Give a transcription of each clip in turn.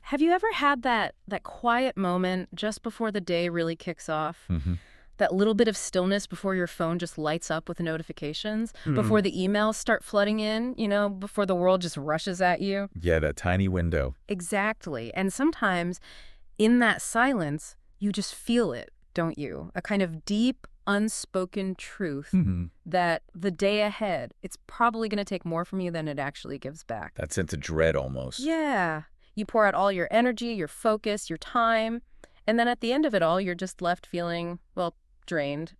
Have you ever had that quiet moment just before the day really kicks off? Hmm. That little bit of stillness before your phone just lights up with notifications, before the emails start flooding in, before the world just rushes at you? Yeah, that tiny window. Exactly. And sometimes in that silence, you just feel it, don't you? A kind of deep, unspoken truth Hmm. that the day ahead, it's probably going to take more from you than it actually gives back. That sense of dread almost. Yeah. You pour out all your energy, your focus, your time, and then at the end of it all, you're just left feeling, well, drained,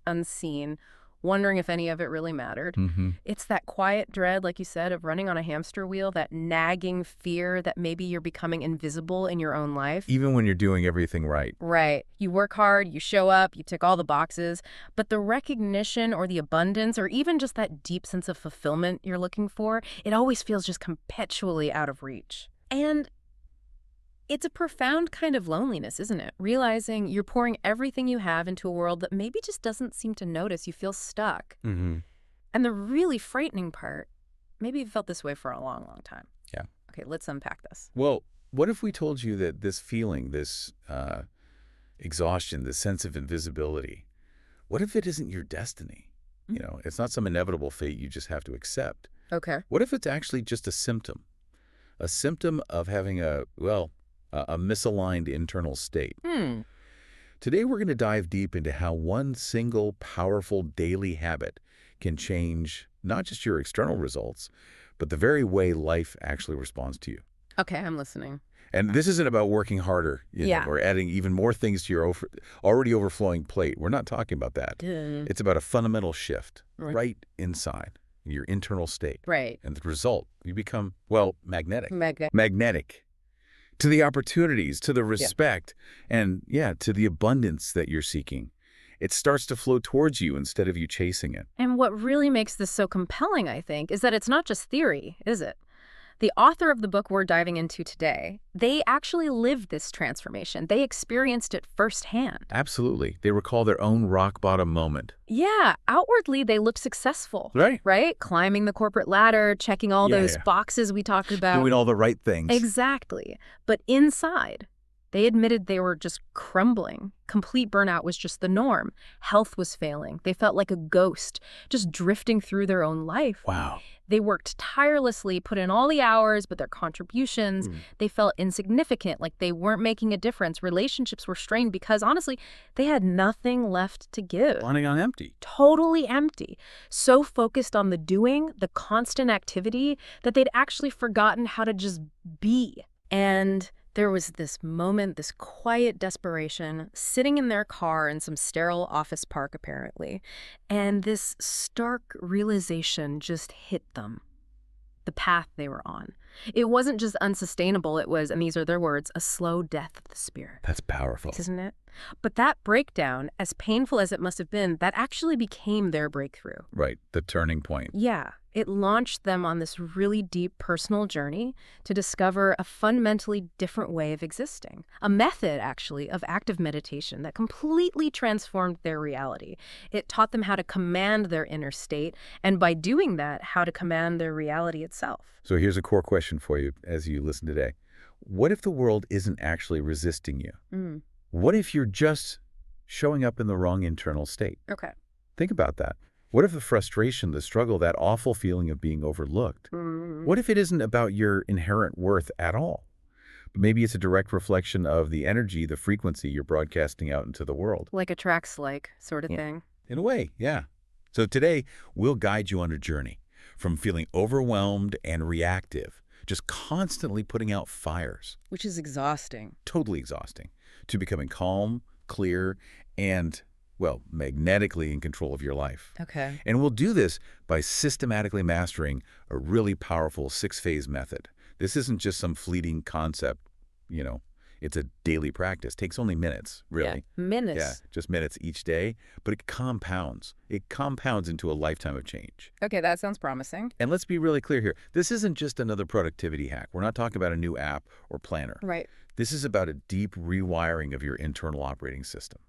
unseen, wondering if any of it really mattered. Hmm. It's that quiet dread, like you said, of running on a hamster wheel, that nagging fear that maybe you're becoming invisible in your own life. Even when you're doing everything right. Right. You work hard, you show up, you tick all the boxes, but the recognition or the abundance or even just that deep sense of fulfillment you're looking for, it always feels just perpetually out of reach. And it's a profound kind of loneliness, isn't it? Realizing you're pouring everything you have into a world that maybe just doesn't seem to notice. You feel stuck. Hmm. And the really frightening part, maybe you've felt this way for a long, long time. Yeah. Okay, let's unpack this. Well, what if we told you that this feeling, this exhaustion, this sense of invisibility, what if it isn't your destiny? It's not some inevitable fate you just have to accept. Okay. What if it's actually just a symptom? A symptom of having a misaligned internal state. Today, we're going to dive deep into how one single powerful daily habit can change not just your external results, but the very way life actually responds to you. Okay, I'm listening. And this isn't about working harder, Yeah. or adding even more things to your already overflowing plate. We're not talking about that. Duh. It's about a fundamental shift Right. inside your internal state. Right. And the result, you become, magnetic. Magnetic. Magnetic to the opportunities, to the respect, and to the abundance that you're seeking. It starts to flow towards you instead of you chasing it. And what really makes this so compelling, I think, is that it's not just theory, is it? The author of the book we're diving into today, they actually lived this transformation. They experienced it firsthand. Absolutely. They recall their own rock bottom moment. Yeah, outwardly they looked successful. Right? Climbing the corporate ladder, checking all those boxes we talked about. Doing all the right things. Exactly. But inside, they admitted they were just crumbling. Complete burnout was just the norm. Health was failing. They felt like a ghost, just drifting through their own life. Wow. They worked tirelessly, put in all the hours, but their contributions, they felt insignificant, like they weren't making a difference. Relationships were strained because, honestly, they had nothing left to give. Running on empty. Totally empty. So focused on the doing, the constant activity, that they'd actually forgotten how to just be. And there was this moment, this quiet desperation, sitting in their car in some sterile office park, apparently, and this stark realization just hit them. The path they were on. It wasn't just unsustainable, it was, and these are their words, a slow death of the spirit. That's powerful. Isn't it? But that breakdown, as painful as it must have been, that actually became their breakthrough. Right, the turning point. Yeah, it launched them on this really deep personal journey to discover a fundamentally different way of existing. A method, actually, of active meditation that completely transformed their reality. It taught them how to command their inner state, and by doing that, how to command their reality itself. So here's a core question for you as you listen today. What if the world isn't actually resisting you? What if you're just showing up in the wrong internal state? Okay. Think about that. What if the frustration, the struggle, that awful feeling of being overlooked? What if it isn't about your inherent worth at all? But maybe it's a direct reflection of the energy, the frequency you're broadcasting out into the world. Like attracts like sort of thing. In a way, yeah. So today, we'll guide you on a journey from feeling overwhelmed and reactive, just constantly putting out fires. Which is exhausting. Totally exhausting. To becoming calm, clear, and magnetically in control of your life. Okay. And we'll do this by systematically mastering a really powerful 6-phase method. This isn't just some fleeting concept, it's a daily practice. Takes only minutes, really. Yeah, minutes. Yeah, just minutes each day, but it compounds. It compounds into a lifetime of change. Okay, that sounds promising. And let's be really clear here. This isn't just another productivity hack. We're not talking about a new app or planner. Right. This is about a deep rewiring of your internal operating system.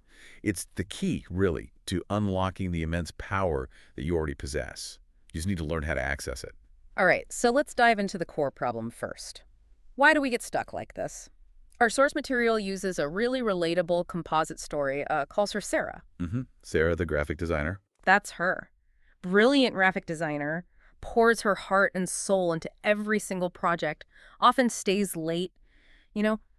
It's the key, really, to unlocking the immense power that you already possess. You just need to learn how to access it. All right, so let's dive into the core problem first. Why do we get stuck like this? Our source material uses a really relatable composite story, calls her Sarah. Sarah, the graphic designer. That's her. Brilliant graphic designer, pours her heart and soul into every single project, often stays late,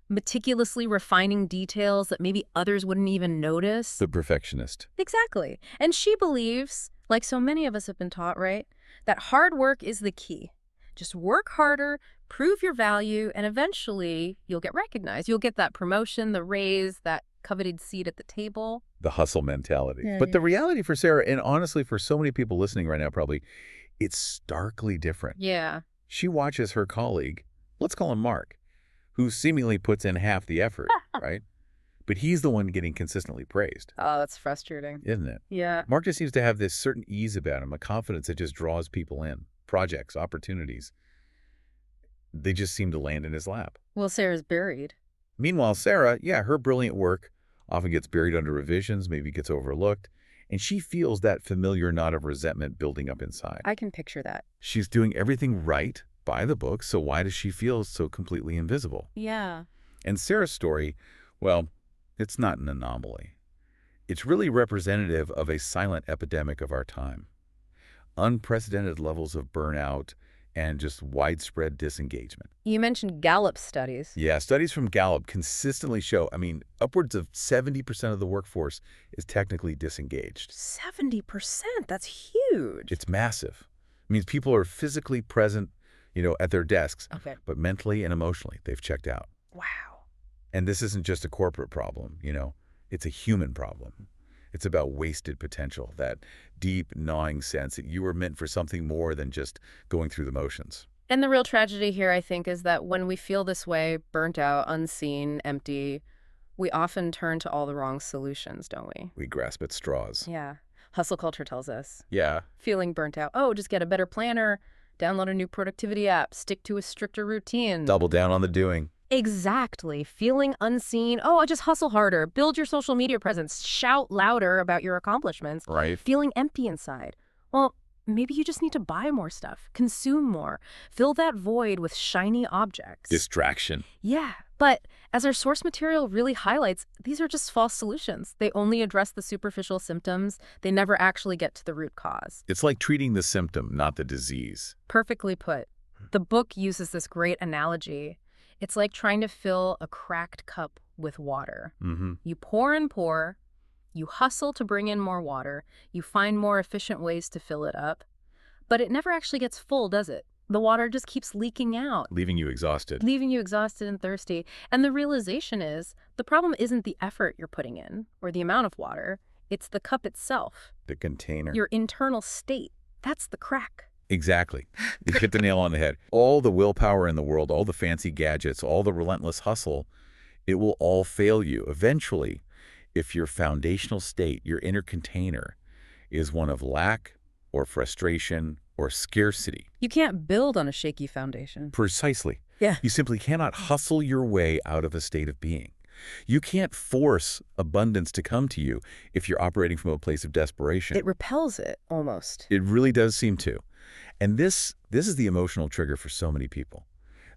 meticulously refining details that maybe others wouldn't even notice. The perfectionist. Exactly. And she believes, like so many of us have been taught, right, that hard work is the key. Just work harder, prove your value, and eventually you'll get recognized. You'll get that promotion, the raise, that coveted seat at the table. The hustle mentality. Yeah, But yeah. the reality for Sarah, and honestly for so many people listening right now probably, it's starkly different. Yeah. She watches her colleague, let's call him Mark, who seemingly puts in half the effort, right? But he's the one getting consistently praised, Oh, that's frustrating. isn't it? Yeah. Mark just seems to have this certain ease about him, a confidence that just draws people in. Projects, opportunities. They just seem to land in his lap. Well, Sarah's buried. Meanwhile, Sarah, her brilliant work often gets buried under revisions, maybe gets overlooked, and she feels that familiar knot of resentment building up inside. I can picture that. She's doing everything right by the book, so why does she feel so completely invisible? Yeah. And Sarah's story, well, it's not an anomaly. It's really representative of a silent epidemic of our time. Unprecedented levels of burnout and just widespread disengagement. You mentioned Gallup studies. Yeah, studies from Gallup consistently show, upwards of 70% of the workforce is technically disengaged. 70%? That's huge. It's massive. It means people are physically present, at their desks, Okay. but mentally and emotionally, they've checked out. Wow. And this isn't just a corporate problem, it's a human problem. It's about wasted potential, that deep, gnawing sense that you were meant for something more than just going through the motions. And the real tragedy here, I think, is that when we feel this way, burnt out, unseen, empty, we often turn to all the wrong solutions, don't we? We grasp at straws. Yeah. Hustle culture tells us. Yeah. Feeling burnt out. Oh, just get a better planner, download a new productivity app, stick to a stricter routine. Double down on the doing. Exactly. Feeling unseen. Oh, just hustle harder. Build your social media presence. Shout louder about your accomplishments. Right. Feeling empty inside. Well, maybe you just need to buy more stuff, consume more, fill that void with shiny objects. Distraction. Yeah, but as our source material really highlights, these are just false solutions. They only address the superficial symptoms. They never actually get to the root cause. It's like treating the symptom, not the disease. Perfectly put. The book uses this great analogy. It's like trying to fill a cracked cup with water. You pour and pour, you hustle to bring in more water, you find more efficient ways to fill it up, but it never actually gets full, does it? The water just keeps leaking out. Leaving you exhausted. Leaving you exhausted and thirsty. And the realization is, the problem isn't the effort you're putting in, or the amount of water, it's the cup itself. The container. Your internal state. That's the crack. Exactly. You hit the nail on the head. All the willpower in the world, all the fancy gadgets, all the relentless hustle, it will all fail you. Eventually, if your foundational state, your inner container, is one of lack or frustration or scarcity. You can't build on a shaky foundation. Precisely. Yeah. You simply cannot hustle your way out of a state of being. You can't force abundance to come to you if you're operating from a place of desperation. It repels it, almost. It really does seem to. And this is the emotional trigger for so many people.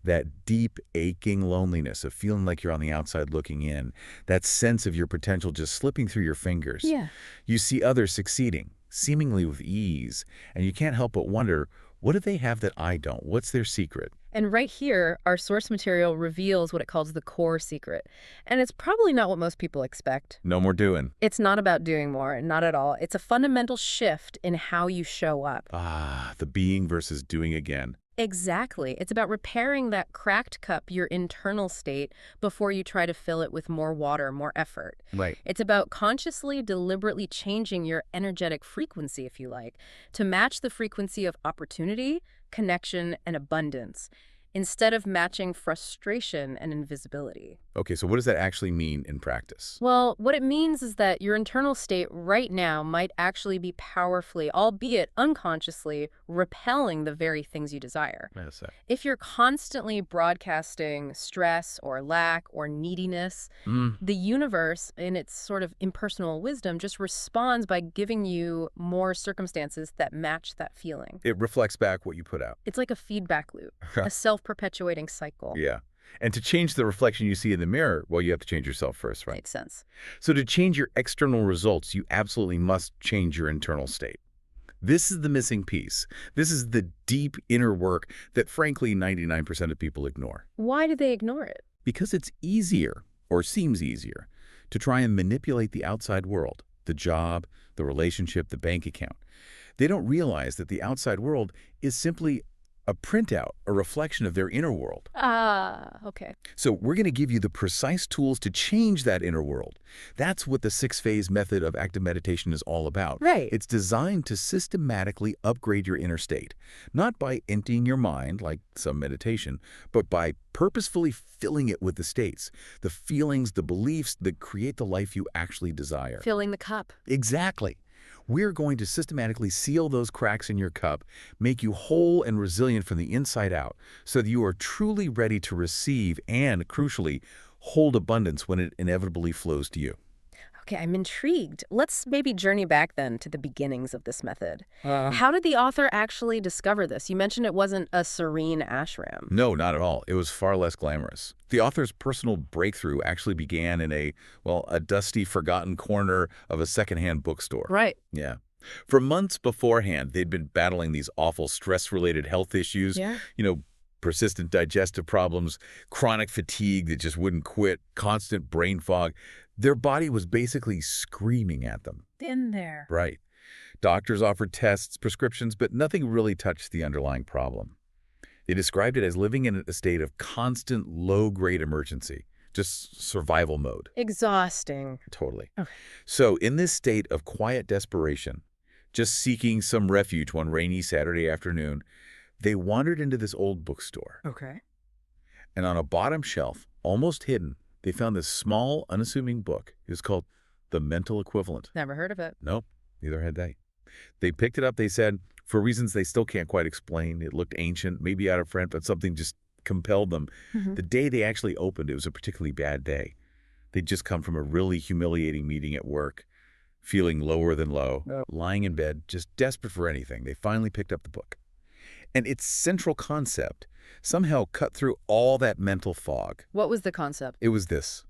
That deep, aching loneliness of feeling like you're on the outside looking in. That sense of your potential just slipping through your fingers. Yeah. You see others succeeding, seemingly with ease, and you can't help but wonder, what do they have that I don't? What's their secret? And right here, our source material reveals what it calls the core secret. And it's probably not what most people expect. No more doing. It's not about doing more, not at all. It's a fundamental shift in how you show up. Ah, the being versus doing again. Exactly. It's about repairing that cracked cup, your internal state, before you try to fill it with more water, more effort. Right. It's about consciously, deliberately changing your energetic frequency, if you like, to match the frequency of opportunity, connection, and abundance, instead of matching frustration and invisibility. Okay, so what does that actually mean in practice? Well, what it means is that your internal state right now might actually be powerfully, albeit unconsciously, repelling the very things you desire. Yes, sir. If you're constantly broadcasting stress or lack or neediness, the universe, in its sort of impersonal wisdom, just responds by giving you more circumstances that match that feeling. It reflects back what you put out. It's like a feedback loop, a self self-perpetuating cycle. Yeah. And to change the reflection you see in the mirror, well, you have to change yourself first, right? Makes sense. So to change your external results, you absolutely must change your internal state. This is the missing piece. This is the deep inner work that, frankly, 99% of people ignore. Why do they ignore it? Because it's easier, or seems easier, to try and manipulate the outside world, the job, the relationship, the bank account. They don't realize that the outside world is simply a printout, a reflection of their inner world. Ah, okay. So we're going to give you the precise tools to change that inner world. That's what the 6-phase method of active meditation is all about. Right. It's designed to systematically upgrade your inner state, not by emptying your mind, like some meditation, but by purposefully filling it with the states, the feelings, the beliefs that create the life you actually desire. Filling the cup. Exactly. We're going to systematically seal those cracks in your cup, make you whole and resilient from the inside out, so that you are truly ready to receive and, crucially, hold abundance when it inevitably flows to you. Okay, I'm intrigued. Let's maybe journey back then to the beginnings of this method. How did the author actually discover this? You mentioned it wasn't a serene ashram. No, not at all. It was far less glamorous. The author's personal breakthrough actually began in a dusty, forgotten corner of a secondhand bookstore. Right. Yeah. For months beforehand, they'd been battling these awful stress-related health issues. Yeah. Persistent digestive problems, chronic fatigue that just wouldn't quit, constant brain fog. Their body was basically screaming at them. In there. Right. Doctors offered tests, prescriptions, but nothing really touched the underlying problem. They described it as living in a state of constant low-grade emergency, just survival mode. Exhausting. Totally. Okay. So in this state of quiet desperation, just seeking some refuge one rainy Saturday afternoon, they wandered into this old bookstore. Okay. And on a bottom shelf, almost hidden, they found this small, unassuming book. It was called The Mental Equivalent. Never heard of it. Nope, neither had they. They picked it up, they said, for reasons they still can't quite explain. It looked ancient, maybe out of print, but something just compelled them. The day they actually opened, it was a particularly bad day. They'd just come from a really humiliating meeting at work, feeling lower than low, lying in bed, just desperate for anything. They finally picked up the book. And its central concept somehow cut through all that mental fog. What was the concept? It was this.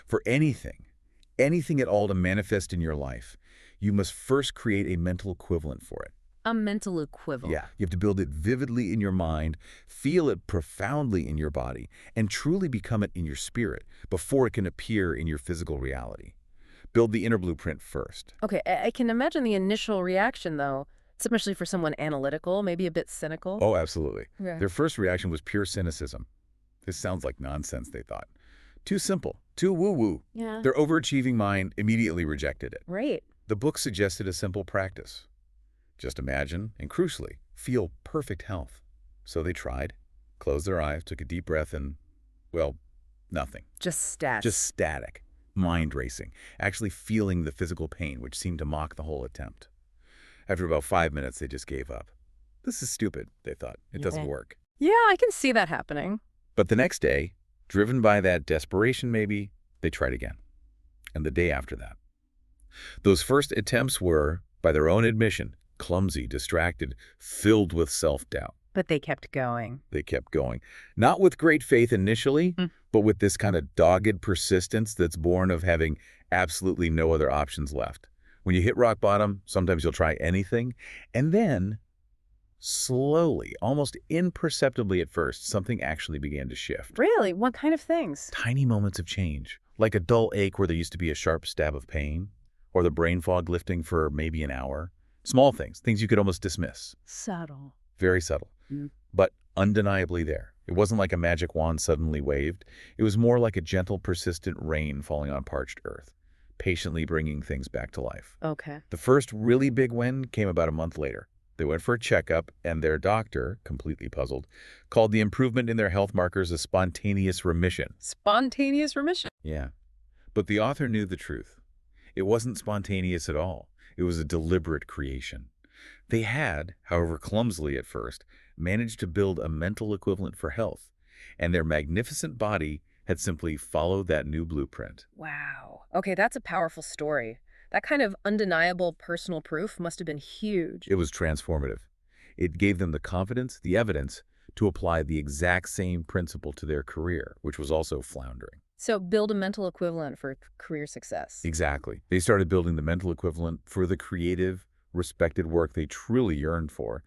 For anything at all to manifest in your life, you must first create a mental equivalent for it. A mental equivalent. Yeah. You have to build it vividly in your mind, feel it profoundly in your body, and truly become it in your spirit before it can appear in your physical reality. Build the inner blueprint first. Okay, I can imagine the initial reaction, though, especially for someone analytical, maybe a bit cynical. Oh, absolutely. Yeah. Their first reaction was pure cynicism. This sounds like nonsense, they thought. Too simple, too woo-woo. Yeah. Their overachieving mind immediately rejected it. Right. The book suggested a simple practice. Just imagine, and crucially, feel perfect health. So they tried, closed their eyes, took a deep breath, and, well, nothing. Just static. Just static, mind racing, actually feeling the physical pain, which seemed to mock the whole attempt. After about 5 minutes, they just gave up. This is stupid, they thought. It doesn't work. Yeah, I can see that happening. But the next day, driven by that desperation maybe, they tried again. And the day after that. Those first attempts were, by their own admission, clumsy, distracted, filled with self-doubt. But they kept going. They kept going. Not with great faith initially, but with this kind of dogged persistence that's born of having absolutely no other options left. When you hit rock bottom, sometimes you'll try anything, and then, slowly, almost imperceptibly at first, something actually began to shift. Really? What kind of things? Tiny moments of change, like a dull ache where there used to be a sharp stab of pain, or the brain fog lifting for maybe an hour. Small things, things you could almost dismiss. Subtle. Very subtle, but undeniably there. It wasn't like a magic wand suddenly waved. It was more like a gentle, persistent rain falling on parched earth, patiently bringing things back to life. Okay. The first really big win came about a month later. They went for a checkup, and their doctor, completely puzzled, called the improvement in their health markers a spontaneous remission. Spontaneous remission. Yeah. But the author knew the truth. It wasn't spontaneous at all. It was a deliberate creation. They had, however clumsily at first, managed to build a mental equivalent for health, and their magnificent body had simply followed that new blueprint. Wow. Okay, that's a powerful story. That kind of undeniable personal proof must have been huge. It was transformative. It gave them the confidence, the evidence, to apply the exact same principle to their career, which was also floundering. So build a mental equivalent for career success. Exactly. They started building the mental equivalent for the creative, respected work they truly yearned for.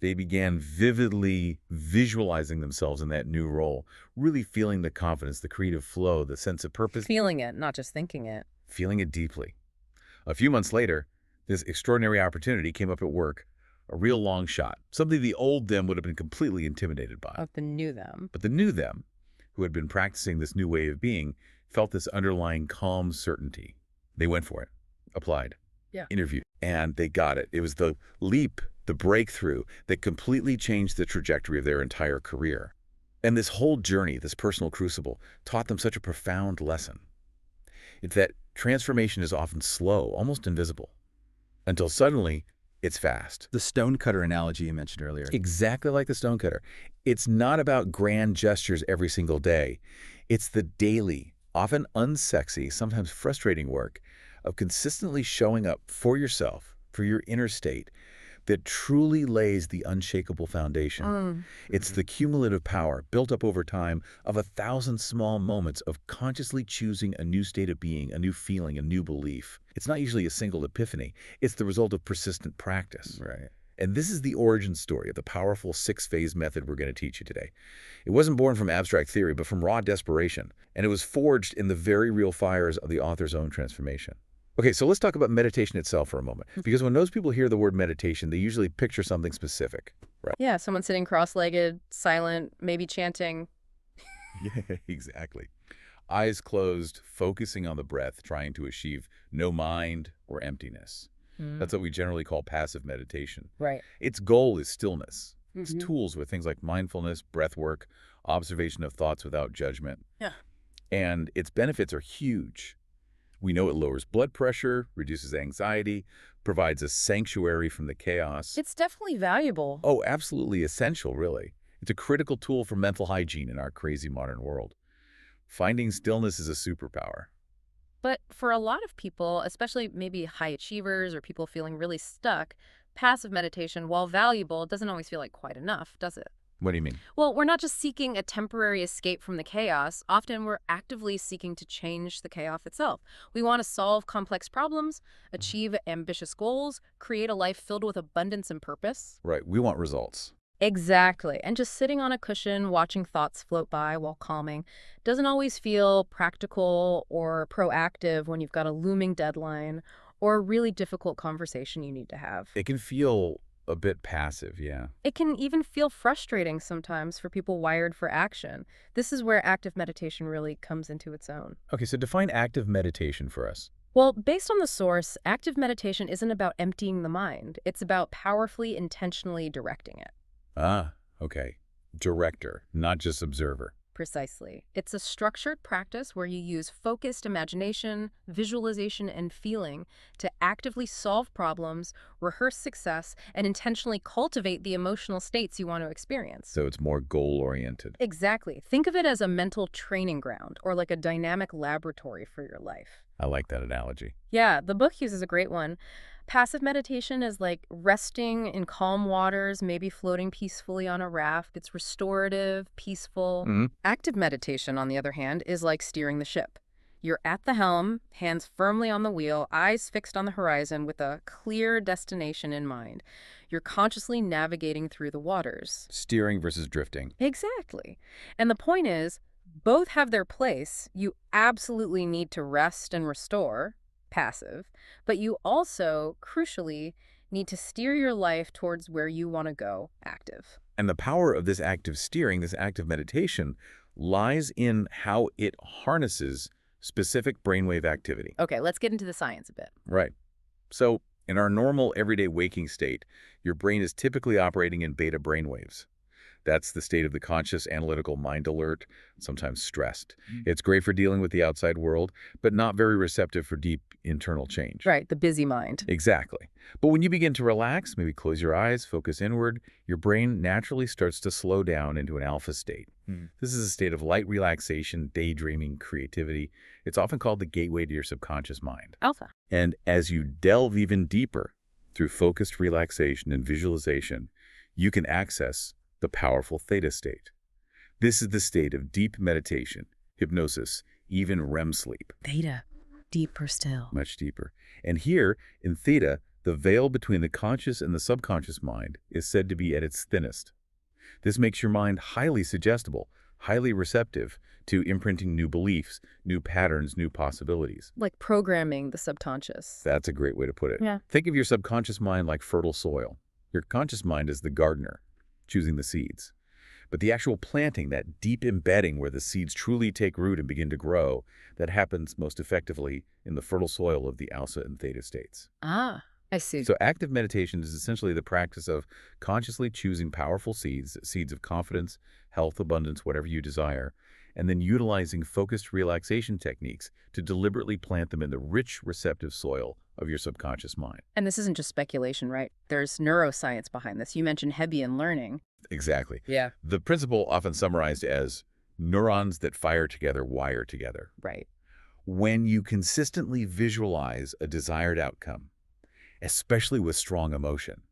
They began vividly visualizing themselves in that new role, really feeling the confidence, the creative flow, the sense of purpose. Feeling it, not just thinking it. Feeling it deeply. A few months later, this extraordinary opportunity came up at work, a real long shot, something the old them would have been completely intimidated by. Of the new them. But the new them, who had been practicing this new way of being, felt this underlying calm certainty. They went for it, applied, interviewed, and they got it. It was the leap, the breakthrough that completely changed the trajectory of their entire career. And this whole journey, this personal crucible, taught them such a profound lesson. It's that transformation is often slow, almost invisible, until suddenly it's fast. The stonecutter analogy you mentioned earlier. Exactly like the stonecutter. It's not about grand gestures every single day. It's the daily, often unsexy, sometimes frustrating work of consistently showing up for yourself, for your inner state, that truly lays the unshakable foundation. It's the cumulative power built up over time of 1,000 small moments of consciously choosing a new state of being, a new feeling, a new belief. It's not usually a single epiphany. It's the result of persistent practice. Right. And this is the origin story of the powerful 6-phase method we're going to teach you today. It wasn't born from abstract theory, but from raw desperation. And it was forged in the very real fires of the author's own transformation. Okay, so let's talk about meditation itself for a moment. Because when most people hear the word meditation, they usually picture something specific, right? Yeah, someone sitting cross-legged, silent, maybe chanting. Yeah, exactly. Eyes closed, focusing on the breath, trying to achieve no mind or emptiness. That's what we generally call passive meditation. Right. Its goal is stillness. Its tools with things like mindfulness, breath work, observation of thoughts without judgment. Yeah. And its benefits are huge. We know it lowers blood pressure, reduces anxiety, provides a sanctuary from the chaos. It's definitely valuable. Oh, absolutely essential, really. It's a critical tool for mental hygiene in our crazy modern world. Finding stillness is a superpower. But for a lot of people, especially maybe high achievers or people feeling really stuck, passive meditation, while valuable, doesn't always feel like quite enough, does it? What do you mean? Well, we're not just seeking a temporary escape from the chaos. Often we're actively seeking to change the chaos itself. We want to solve complex problems, achieve ambitious goals, create a life filled with abundance and purpose. Right, we want results. Exactly. And just sitting on a cushion, watching thoughts float by while calming, doesn't always feel practical or proactive when you've got a looming deadline or a really difficult conversation you need to have. It can feel a bit passive, yeah. It can even feel frustrating sometimes for people wired for action. This is where active meditation really comes into its own. Okay, so define active meditation for us. Well, based on the source, active meditation isn't about emptying the mind. It's about powerfully, intentionally directing it. Ah, okay. Director, not just observer. Precisely. It's a structured practice where you use focused imagination, visualization, and feeling to actively solve problems, rehearse success, and intentionally cultivate the emotional states you want to experience. So it's more goal-oriented. Exactly. Think of it as a mental training ground or like a dynamic laboratory for your life. I like that analogy. Yeah, the book uses a great one. Passive meditation is like resting in calm waters, maybe floating peacefully on a raft. It's restorative, peaceful. Active meditation, on the other hand, is like steering the ship. You're at the helm, hands firmly on the wheel, eyes fixed on the horizon with a clear destination in mind. You're consciously navigating through the waters. Steering versus drifting. Exactly. And the point is, both have their place. You absolutely need to rest and restore, passive, but you also, crucially, need to steer your life towards where you want to go, active. And the power of this active steering, this active meditation, lies in how it harnesses specific brainwave activity. Okay, let's get into the science a bit. Right. So in our normal everyday waking state, your brain is typically operating in beta brainwaves. That's the state of the conscious, analytical mind alert, sometimes stressed. It's great for dealing with the outside world, but not very receptive for deep internal change. Right, the busy mind. Exactly. But when you begin to relax, maybe close your eyes, focus inward, your brain naturally starts to slow down into an alpha state. This is a state of light relaxation, daydreaming, creativity. It's often called the gateway to your subconscious mind. Alpha. And as you delve even deeper through focused relaxation and visualization, you can access the powerful theta state. This is the state of deep meditation, hypnosis, even REM sleep. Theta, deeper still. Much deeper. And here, in theta, the veil between the conscious and the subconscious mind is said to be at its thinnest. This makes your mind highly suggestible, highly receptive to imprinting new beliefs, new patterns, new possibilities. Like programming the subconscious. That's a great way to put it. Yeah. Think of your subconscious mind like fertile soil. Your conscious mind is the gardener, choosing the seeds. But the actual planting, that deep embedding where the seeds truly take root and begin to grow, that happens most effectively in the fertile soil of the alpha and theta states. Ah, I see. So active meditation is essentially the practice of consciously choosing powerful seeds, seeds of confidence, health, abundance, whatever you desire, and then utilizing focused relaxation techniques to deliberately plant them in the rich, receptive soil of your subconscious mind. And this isn't just speculation, right? There's neuroscience behind this. You mentioned Hebbian learning. Exactly. Yeah. The principle often summarized as neurons that fire together wire together. Right. When you consistently visualize a desired outcome, especially with strong emotion,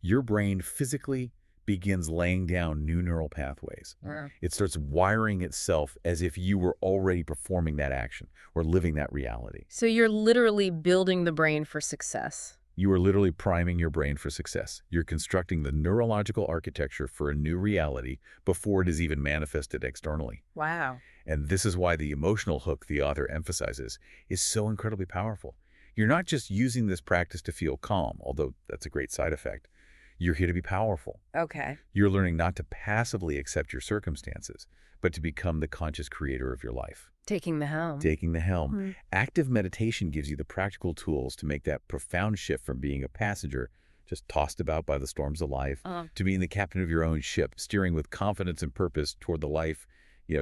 your brain physically begins laying down new neural pathways. It starts wiring itself as if you were already performing that action or living that reality. So you're literally building the brain for success. You are literally priming your brain for success. You're constructing the neurological architecture for a new reality before it is even manifested externally. Wow. And this is why the emotional hook the author emphasizes is so incredibly powerful. You're not just using this practice to feel calm, although that's a great side effect. You're here to be powerful. Okay. You're learning not to passively accept your circumstances, but to become the conscious creator of your life. Taking the helm. Taking the helm. Active meditation gives you the practical tools to make that profound shift from being a passenger, just tossed about by the storms of life, to being the captain of your own ship, steering with confidence and purpose toward the life,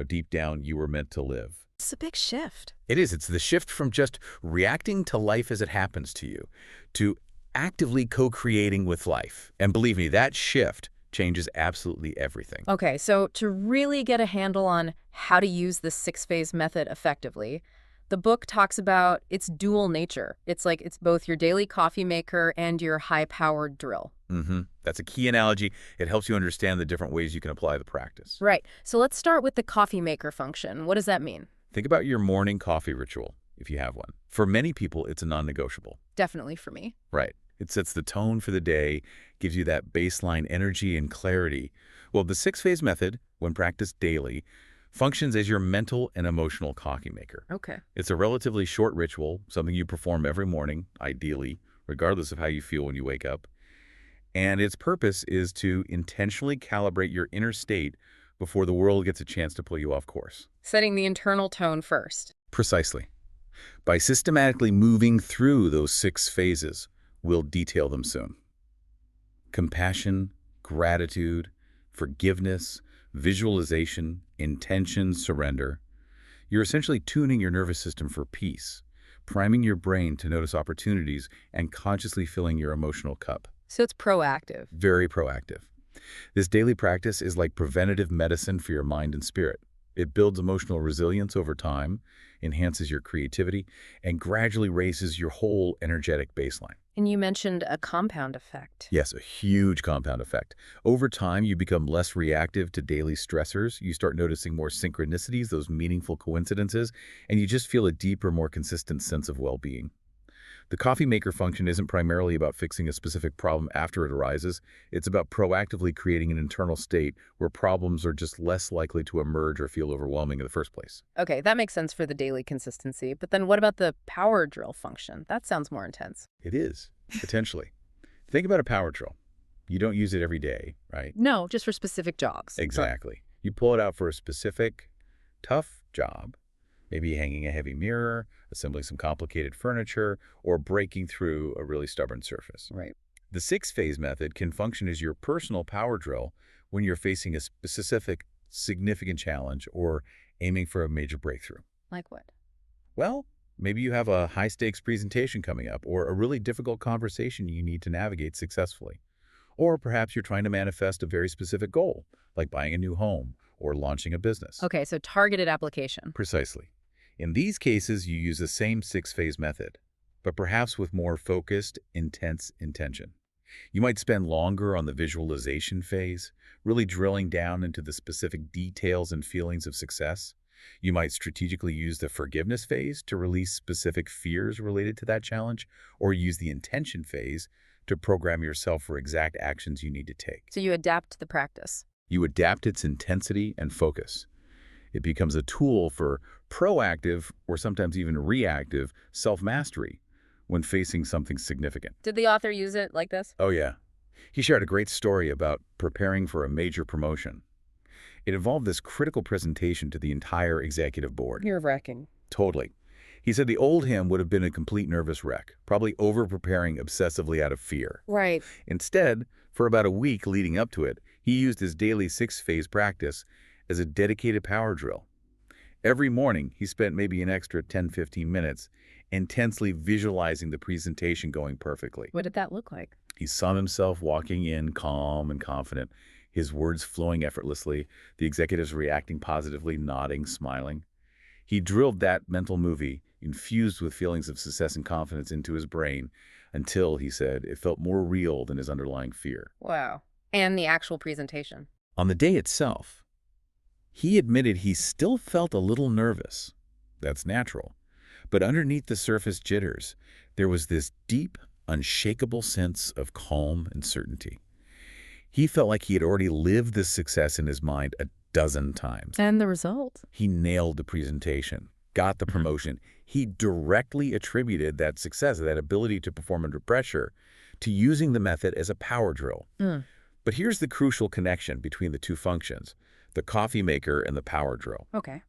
deep down you were meant to live. It's a big shift. It is. It's the shift from just reacting to life as it happens to you to actively co-creating with life. And believe me, that shift changes absolutely everything. Okay, so to really get a handle on how to use the 6-phase method effectively, the book talks about its dual nature. It's like it's both your daily coffee maker and your high-powered drill. That's a key analogy. It helps you understand the different ways you can apply the practice. Right. So let's start with the coffee maker function. What does that mean? Think about your morning coffee ritual, if you have one. For many people, it's a non-negotiable. Definitely for me. Right. It sets the tone for the day, gives you that baseline energy and clarity. Well, the 6-phase method, when practiced daily, functions as your mental and emotional coffee maker. Okay. It's a relatively short ritual, something you perform every morning, ideally, regardless of how you feel when you wake up. And its purpose is to intentionally calibrate your inner state before the world gets a chance to pull you off course. Setting the internal tone first. Precisely. By systematically moving through those 6 phases, we'll detail them soon. Compassion, gratitude, forgiveness, visualization, intention, surrender. You're essentially tuning your nervous system for peace, priming your brain to notice opportunities, and consciously filling your emotional cup. So it's proactive. Very proactive. This daily practice is like preventative medicine for your mind and spirit. It builds emotional resilience over time, enhances your creativity, and gradually raises your whole energetic baseline. And you mentioned a compound effect. Yes, a huge compound effect. Over time, you become less reactive to daily stressors. You start noticing more synchronicities, those meaningful coincidences, and you just feel a deeper, more consistent sense of well-being. The coffee maker function isn't primarily about fixing a specific problem after it arises. It's about proactively creating an internal state where problems are just less likely to emerge or feel overwhelming in the first place. Okay, that makes sense for the daily consistency. But then what about the power drill function? That sounds more intense. It is, potentially. Think about a power drill. You don't use it every day, right? No, just for specific jobs. Exactly. You pull it out for a specific, tough job. Maybe hanging a heavy mirror, assembling some complicated furniture, or breaking through a really stubborn surface. Right. The 6-phase method can function as your personal power drill when you're facing a specific, significant challenge or aiming for a major breakthrough. Like what? Well, maybe you have a high-stakes presentation coming up or a really difficult conversation you need to navigate successfully. Or perhaps you're trying to manifest a very specific goal, like buying a new home or launching a business. Okay, so targeted application. Precisely. In these cases, you use the same 6-phase method, but perhaps with more focused, intense intention. You might spend longer on the visualization phase, really drilling down into the specific details and feelings of success. You might strategically use the forgiveness phase to release specific fears related to that challenge, or use the intention phase to program yourself for exact actions you need to take. So you adapt the practice. You adapt its intensity and focus. It becomes a tool for proactive, or sometimes even reactive, self-mastery when facing something significant. Did the author use it like this? Oh yeah. He shared a great story about preparing for a major promotion. It involved this critical presentation to the entire executive board. Nerve-wracking. Totally. He said the old him would have been a complete nervous wreck, probably over-preparing obsessively out of fear. Right. Instead, for about a week leading up to it, he used his daily 6-phase practice as a dedicated power drill. Every morning, he spent maybe an extra 10-15 minutes intensely visualizing the presentation going perfectly. What did that look like? He saw himself walking in calm and confident, his words flowing effortlessly, the executives reacting positively, nodding, smiling. He drilled that mental movie, infused with feelings of success and confidence, into his brain until, he said, it felt more real than his underlying fear. Wow. And the actual presentation. On the day itself, he admitted he still felt a little nervous. That's natural. But underneath the surface jitters, there was this deep, unshakable sense of calm and certainty. He felt like he had already lived this success in his mind a dozen times. And the result? He nailed the presentation, got the promotion. He directly attributed that success, that ability to perform under pressure, to using the method as a power drill. But here's the crucial connection between the two functions, the coffee maker and the power drill. Okay.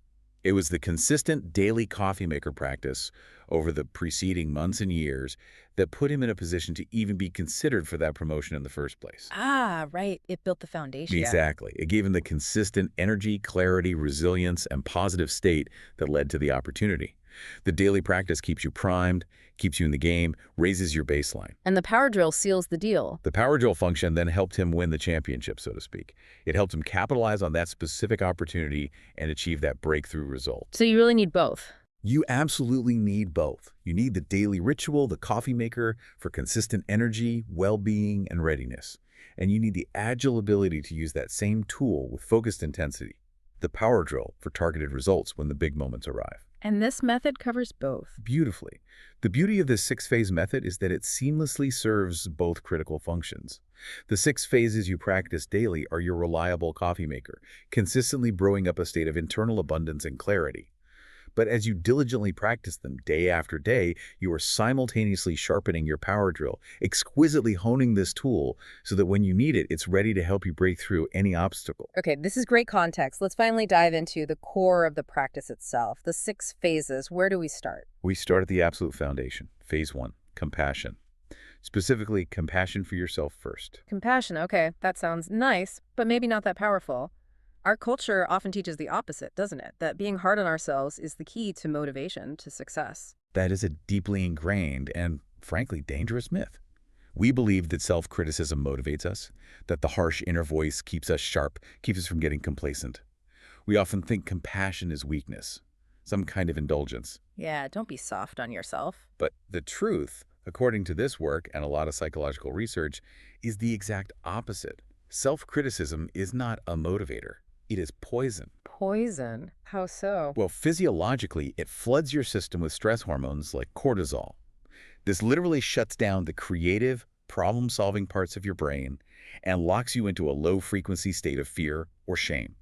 It was the consistent daily coffee maker practice over the preceding months and years that put him in a position to even be considered for that promotion in the first place. Ah, right. It built the foundation. Exactly. It gave him the consistent energy, clarity, resilience, and positive state that led to the opportunity. The daily practice keeps you primed, keeps you in the game, raises your baseline. And the power drill seals the deal. The power drill function then helped him win the championship, so to speak. It helped him capitalize on that specific opportunity and achieve that breakthrough result. So you really need both. You absolutely need both. You need the daily ritual, the coffee maker, for consistent energy, well-being, and readiness. And you need the agile ability to use that same tool with focused intensity, the power drill, for targeted results when the big moments arrive. And this method covers both. Beautifully. The beauty of this 6-phase method is that it seamlessly serves both critical functions. The 6 phases you practice daily are your reliable coffee maker, consistently brewing up a state of internal abundance and clarity. But as you diligently practice them day after day, you are simultaneously sharpening your power drill, exquisitely honing this tool so that when you need it, it's ready to help you break through any obstacle. Okay, this is great context. Let's finally dive into the core of the practice itself, the 6 phases. Where do we start? We start at the absolute foundation. Phase 1, compassion. Specifically, compassion for yourself first. Compassion, okay, that sounds nice, but maybe not that powerful. Our culture often teaches the opposite, doesn't it? That being hard on ourselves is the key to motivation, to success. That is a deeply ingrained and, frankly, dangerous myth. We believe that self-criticism motivates us, that the harsh inner voice keeps us sharp, keeps us from getting complacent. We often think compassion is weakness, some kind of indulgence. Yeah, don't be soft on yourself. But the truth, according to this work and a lot of psychological research, is the exact opposite. Self-criticism is not a motivator. It is poison. Poison? How so? Well, physiologically, it floods your system with stress hormones like cortisol. This literally shuts down the creative, problem-solving parts of your brain and locks you into a low-frequency state of fear or shame.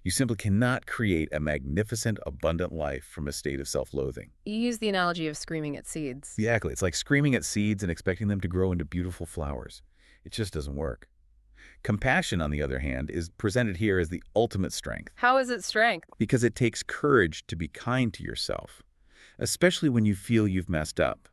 You simply cannot create a magnificent, abundant life from a state of self-loathing. You use the analogy of screaming at seeds. Exactly. It's like screaming at seeds and expecting them to grow into beautiful flowers. It just doesn't work. Compassion, on the other hand, is presented here as the ultimate strength. How is it strength? Because it takes courage to be kind to yourself, especially when you feel you've messed up.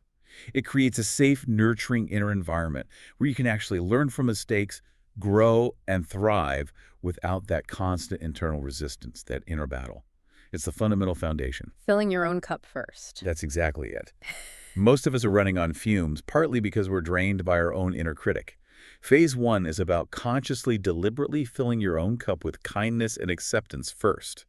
It creates a safe, nurturing inner environment where you can actually learn from mistakes, grow, and thrive without that constant internal resistance, that inner battle. It's the fundamental foundation. Filling your own cup first. That's exactly it. Most of us are running on fumes, partly because we're drained by our own inner critic. Phase 1 is about consciously, deliberately filling your own cup with kindness and acceptance first.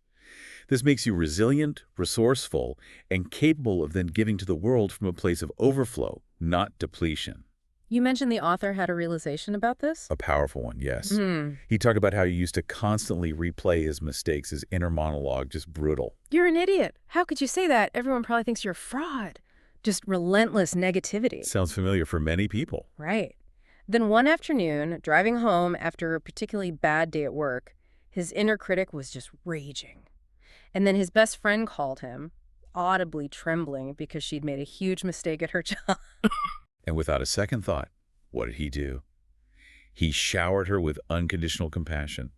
This makes you resilient, resourceful, and capable of then giving to the world from a place of overflow, not depletion. You mentioned the author had a realization about this? A powerful one, yes. Hmm. He talked about how he used to constantly replay his mistakes, his inner monologue, just brutal. You're an idiot. How could you say that? Everyone probably thinks you're a fraud. Just relentless negativity. Sounds familiar for many people. Right. Then one afternoon, driving home after a particularly bad day at work, his inner critic was just raging. And then his best friend called him, audibly trembling because she'd made a huge mistake at her job. And without a second thought, what did he do? He showered her with unconditional compassion.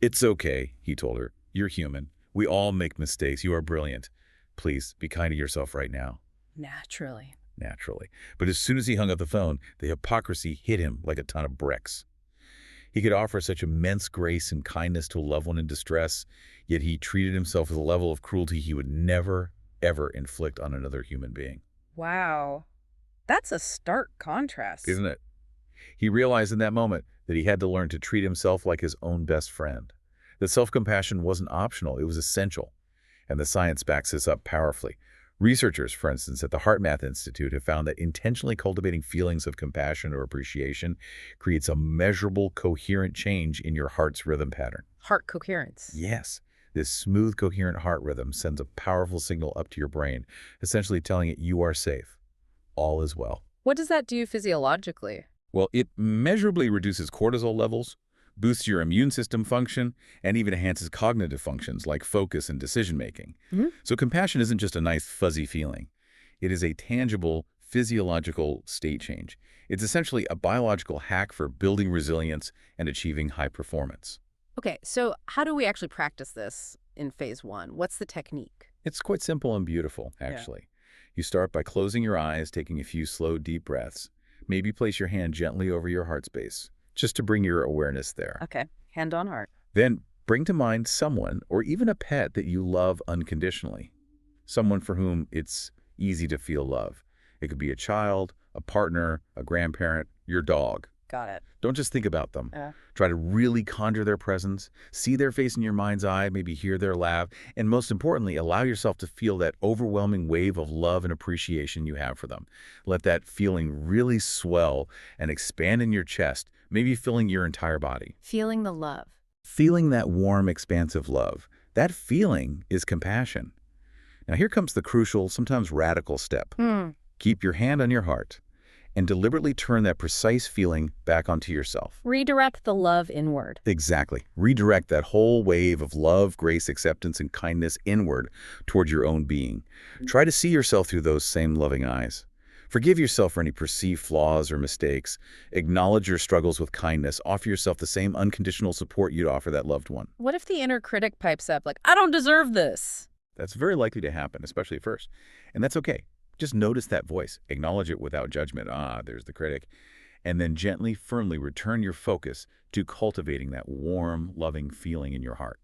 "It's okay," he told her. "You're human. We all make mistakes. You are brilliant. Please, be kind to yourself right now." Naturally. Naturally. But as soon as he hung up the phone, the hypocrisy hit him like a ton of bricks. He could offer such immense grace and kindness to a loved one in distress, yet he treated himself with a level of cruelty he would never, ever inflict on another human being. Wow. That's a stark contrast. Isn't it? He realized in that moment that he had to learn to treat himself like his own best friend. That self-compassion wasn't optional, it was essential. And the science backs this up powerfully. Researchers, for instance, at the HeartMath Institute have found that intentionally cultivating feelings of compassion or appreciation creates a measurable, coherent change in your heart's rhythm pattern. Heart coherence. Yes, this smooth, coherent heart rhythm sends a powerful signal up to your brain, essentially telling it you are safe. All is well. What does that do physiologically? Well, it measurably reduces cortisol levels, boosts your immune system function, and even enhances cognitive functions like focus and decision-making. So compassion isn't just a nice, fuzzy feeling. It is a tangible, physiological state change. It's essentially a biological hack for building resilience and achieving high performance. Okay, so how do we actually practice this in phase 1? What's the technique? It's quite simple and beautiful, actually. You start by closing your eyes, taking a few slow, deep breaths. Maybe place your hand gently over your heart space, just to bring your awareness there. Okay, hand on heart. Then bring to mind someone or even a pet that you love unconditionally. Someone for whom it's easy to feel love. It could be a child, a partner, a grandparent, your dog. Got it. Don't just think about them. Try to really conjure their presence, see their face in your mind's eye, maybe hear their laugh, and most importantly, allow yourself to feel that overwhelming wave of love and appreciation you have for them. Let that feeling really swell and expand in your chest, maybe filling your entire body. Feeling the love. Feeling that warm, expansive love. That feeling is compassion. Now here comes the crucial, sometimes radical step. Keep your hand on your heart and deliberately turn that precise feeling back onto yourself. Redirect the love inward. Exactly. Redirect that whole wave of love, grace, acceptance, and kindness inward toward your own being. Try to see yourself through those same loving eyes. Forgive yourself for any perceived flaws or mistakes. Acknowledge your struggles with kindness. Offer yourself the same unconditional support you'd offer that loved one. What if the inner critic pipes up like, I don't deserve this? That's very likely to happen, especially at first. And that's okay. Just notice that voice. Acknowledge it without judgment. Ah, there's the critic. And then gently, firmly return your focus to cultivating that warm, loving feeling in your heart.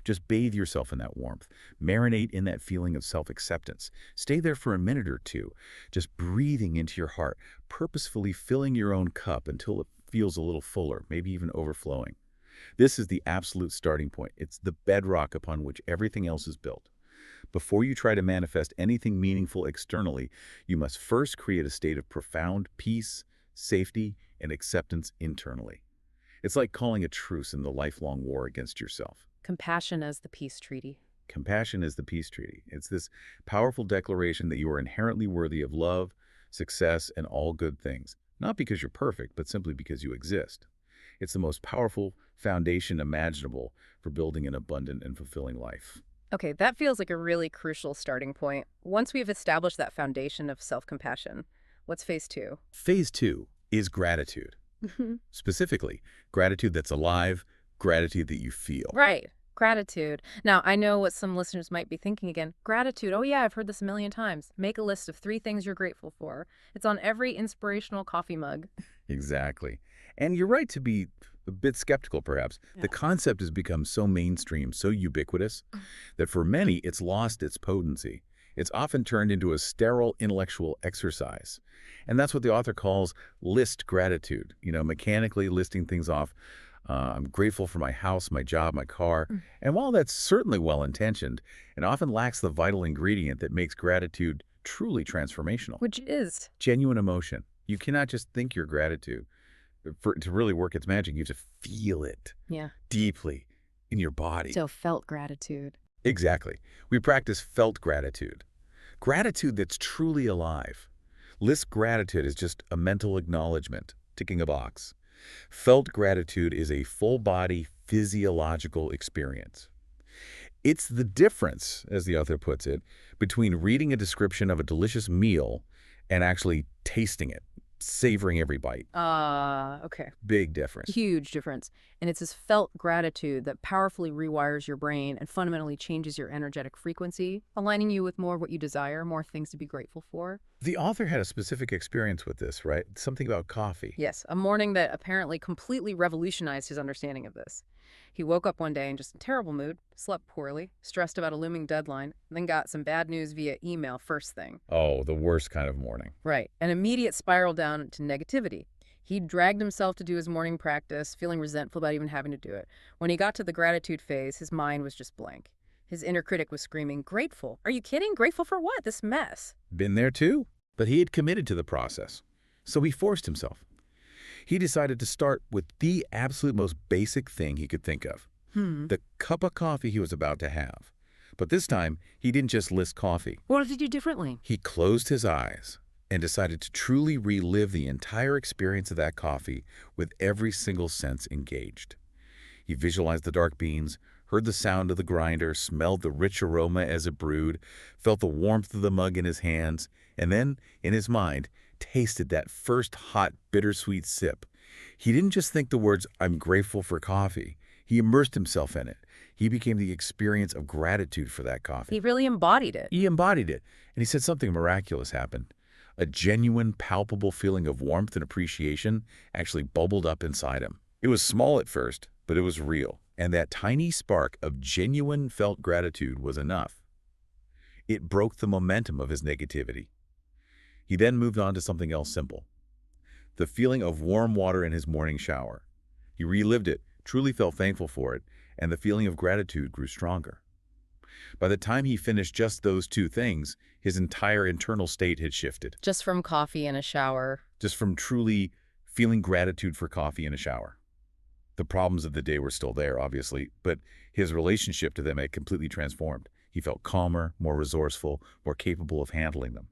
Just bathe yourself in that warmth. Marinate in that feeling of self-acceptance. Stay there for a minute or two, just breathing into your heart, purposefully filling your own cup until it feels a little fuller, maybe even overflowing. This is the absolute starting point. It's the bedrock upon which everything else is built. Before you try to manifest anything meaningful externally, you must first create a state of profound peace, safety, and acceptance internally. It's like calling a truce in the lifelong war against yourself. Compassion as the peace treaty. Compassion is the peace treaty. It's this powerful declaration that you are inherently worthy of love, success, and all good things. Not because you're perfect, but simply because you exist. It's the most powerful foundation imaginable for building an abundant and fulfilling life. Okay, that feels like a really crucial starting point. Once we've established that foundation of self-compassion, what's phase 2? Phase 2 is gratitude. Specifically, gratitude that's alive, gratitude that you feel. Right. Gratitude. Now, I know what some listeners might be thinking again. Gratitude. Oh, yeah, I've heard this a million times. Make a list of 3 things you're grateful for. It's on every inspirational coffee mug. Exactly. And you're right to be a bit skeptical, perhaps. The concept has become so mainstream, so ubiquitous, that for many, it's lost its potency. It's often turned into a sterile intellectual exercise. And that's what the author calls list gratitude, mechanically listing things off. I'm grateful for my house, my job, my car. And while that's certainly well-intentioned, it often lacks the vital ingredient that makes gratitude truly transformational. Which is? Genuine emotion. You cannot just think your gratitude. For it to really work its magic, you have to feel it Yeah. deeply in your body. So felt gratitude. Exactly. We practice felt gratitude. Gratitude that's truly alive. List gratitude is just a mental acknowledgement, ticking a box. Felt gratitude is a full-body physiological experience. It's the difference, as the author puts it, between reading a description of a delicious meal and actually tasting it, savoring every bite. Okay. Big difference. Huge difference. And it's this felt gratitude that powerfully rewires your brain and fundamentally changes your energetic frequency, aligning you with more of what you desire, more things to be grateful for. The author had a specific experience with this, right? Something about coffee. Yes, a morning that apparently completely revolutionized his understanding of this. He woke up one day in just a terrible mood, slept poorly, stressed about a looming deadline, then got some bad news via email first thing. Oh, the worst kind of morning. Right, an immediate spiral down into negativity. He dragged himself to do his morning practice, feeling resentful about even having to do it. When he got to the gratitude phase, his mind was just blank. His inner critic was screaming, "Grateful? Are you kidding? Grateful for what? This mess." Been there too. But he had committed to the process. So he forced himself. He decided to start with the absolute most basic thing he could think of. The cup of coffee he was about to have. But this time, he didn't just list coffee. What did he do differently? He closed his eyes and decided to truly relive the entire experience of that coffee with every single sense engaged. He visualized the dark beans, heard the sound of the grinder, smelled the rich aroma as it brewed, felt the warmth of the mug in his hands, and then, in his mind, tasted that first hot, bittersweet sip. He didn't just think the words, "I'm grateful for coffee." He immersed himself in it. He became the experience of gratitude for that coffee. He really embodied it. He embodied it, and he said something miraculous happened. A genuine, palpable feeling of warmth and appreciation actually bubbled up inside him. It was small at first, but it was real, and that tiny spark of genuine felt gratitude was enough. It broke the momentum of his negativity. He then moved on to something else simple. The feeling of warm water in his morning shower. He relived it, truly felt thankful for it, and the feeling of gratitude grew stronger. By the time he finished just those two things, his entire internal state had shifted. Just from coffee and a shower. Just from truly feeling gratitude for coffee in a shower. The problems of the day were still there, obviously, but his relationship to them had completely transformed. He felt calmer, more resourceful, more capable of handling them.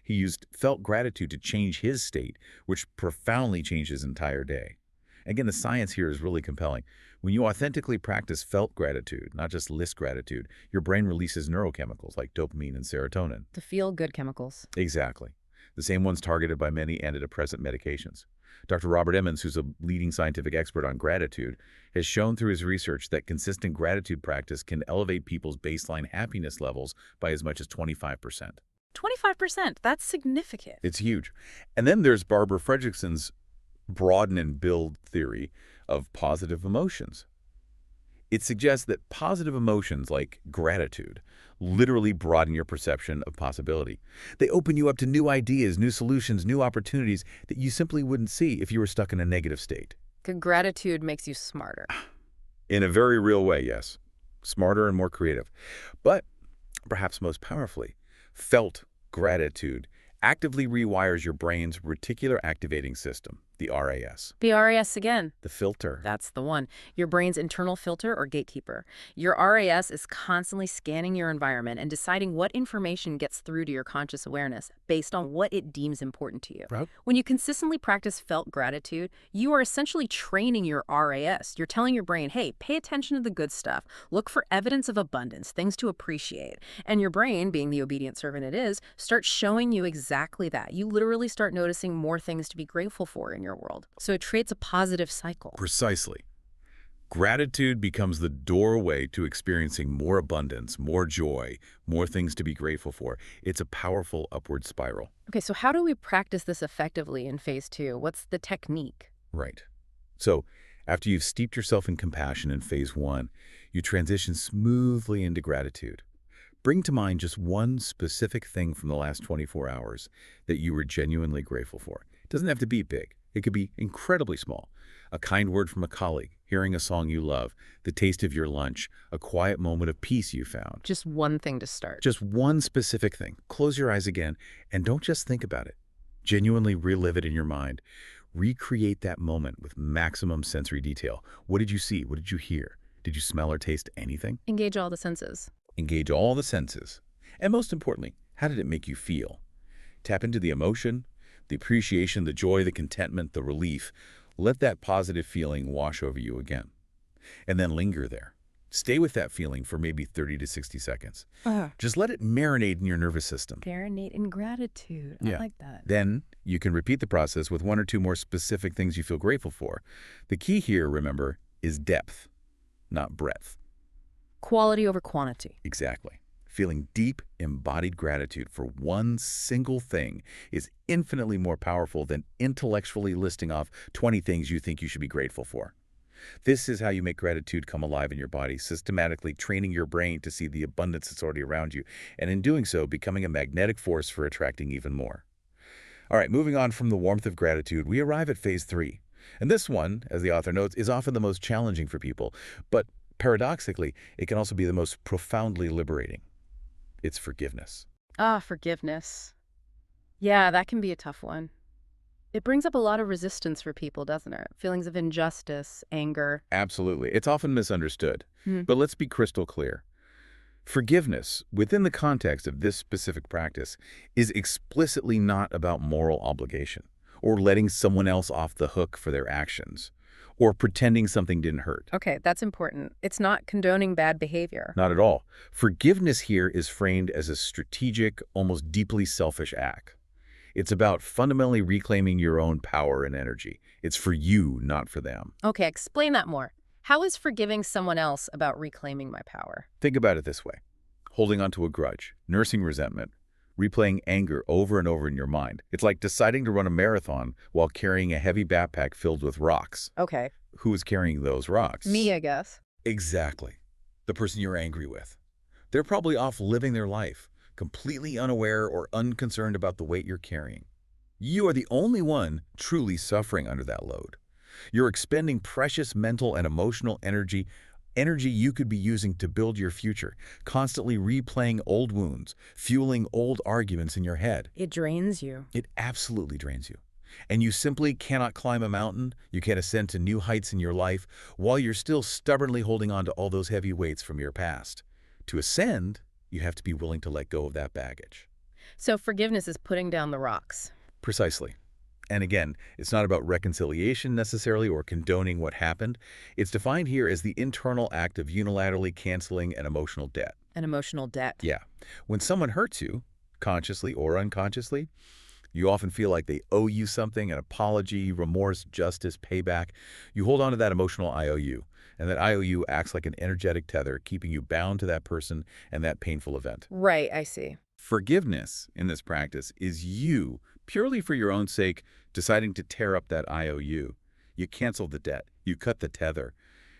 He used felt gratitude to change his state, which profoundly changed his entire day. Again, the science here is really compelling. When you authentically practice felt gratitude, not just list gratitude, your brain releases neurochemicals like dopamine and serotonin. The feel-good chemicals. Exactly. The same ones targeted by many antidepressant medications. Dr. Robert Emmons, who's a leading scientific expert on gratitude, has shown through his research that consistent gratitude practice can elevate people's baseline happiness levels by as much as 25%. 25%. That's significant. It's huge. And then there's Barbara Fredrickson's broaden and build theory of positive emotions. It suggests that positive emotions like gratitude literally broaden your perception of possibility. They open you up to new ideas, new solutions, new opportunities that you simply wouldn't see if you were stuck in a negative state. Good gratitude makes you smarter. In a very real way, yes. Smarter and more creative. But perhaps most powerfully, felt gratitude actively rewires your brain's reticular activating system, the RAS. The RAS again. The filter. That's the one. Your brain's internal filter or gatekeeper. Your RAS is constantly scanning your environment and deciding what information gets through to your conscious awareness based on what it deems important to you. Right. When you consistently practice felt gratitude, you are essentially training your RAS. You're telling your brain, hey, pay attention to the good stuff. Look for evidence of abundance, things to appreciate. And your brain, being the obedient servant it is, starts showing you exactly that. You literally start noticing more things to be grateful for in your world. So it creates a positive cycle. Precisely. Gratitude becomes the doorway to experiencing more abundance, more joy, more things to be grateful for. It's a powerful upward spiral. Okay, so how do we practice this effectively in phase 2? What's the technique? Right. So after you've steeped yourself in compassion in phase 1, you transition smoothly into gratitude. Bring to mind just one specific thing from the last 24 hours that you were genuinely grateful for. It doesn't have to be big. It could be incredibly small. A kind word from a colleague, hearing a song you love, the taste of your lunch, a quiet moment of peace you found. Just one thing to start. Just one specific thing. Close your eyes again and don't just think about it. Genuinely relive it in your mind. Recreate that moment with maximum sensory detail. What did you see? What did you hear? Did you smell or taste anything? Engage all the senses. Engage all the senses. And most importantly, how did it make you feel? Tap into the emotion, the appreciation, the joy, the contentment, the relief. Let that positive feeling wash over you again. And then linger there. Stay with that feeling for maybe 30 to 60 seconds. Just let it marinate in your nervous system. Marinate in gratitude. I like that. Then you can repeat the process with one or two more specific things you feel grateful for. The key here, remember, is depth, not breadth. Quality over quantity. Exactly. Feeling deep, embodied gratitude for one single thing is infinitely more powerful than intellectually listing off 20 things you think you should be grateful for. This is how you make gratitude come alive in your body, systematically training your brain to see the abundance that's already around you, and in doing so, becoming a magnetic force for attracting even more. All right, moving on from the warmth of gratitude, we arrive at phase 3. And this one, as the author notes, is often the most challenging for people, but paradoxically, it can also be the most profoundly liberating. It's forgiveness. Forgiveness. Yeah, that can be a tough one. It brings up a lot of resistance for people, doesn't it? Feelings of injustice, anger. Absolutely. It's often misunderstood. But let's be crystal clear. Forgiveness, within the context of this specific practice, is explicitly not about moral obligation, or letting someone else off the hook for their actions, or pretending something didn't hurt. Okay, that's important. It's not condoning bad behavior. Not at all. Forgiveness here is framed as a strategic, almost deeply selfish act. It's about fundamentally reclaiming your own power and energy. It's for you, not for them. Okay, explain that more. How is forgiving someone else about reclaiming my power? Think about it this way. Holding onto a grudge, nursing resentment, replaying anger over and over in your mind. It's like deciding to run a marathon while carrying a heavy backpack filled with rocks. Okay. Who is carrying those rocks? Me, I guess. Exactly. The person you're angry with. They're probably off living their life, completely unaware or unconcerned about the weight you're carrying. You are the only one truly suffering under that load. You're expending precious mental and emotional energy you could be using to build your future, constantly replaying old wounds, fueling old arguments in your head. It drains you. It absolutely drains you. And you simply cannot climb a mountain, you can't ascend to new heights in your life, while you're still stubbornly holding on to all those heavy weights from your past. To ascend, you have to be willing to let go of that baggage. So forgiveness is putting down the rocks. Precisely. And again, it's not about reconciliation necessarily or condoning what happened. It's defined here as the internal act of unilaterally canceling an emotional debt. An emotional debt. Yeah. When someone hurts you, consciously or unconsciously, you often feel like they owe you something, an apology, remorse, justice, payback. You hold on to that emotional IOU, and that IOU acts like an energetic tether, keeping you bound to that person and that painful event. Right, I see. Forgiveness in this practice is you, purely for your own sake, deciding to tear up that IOU. You cancel the debt. You cut the tether.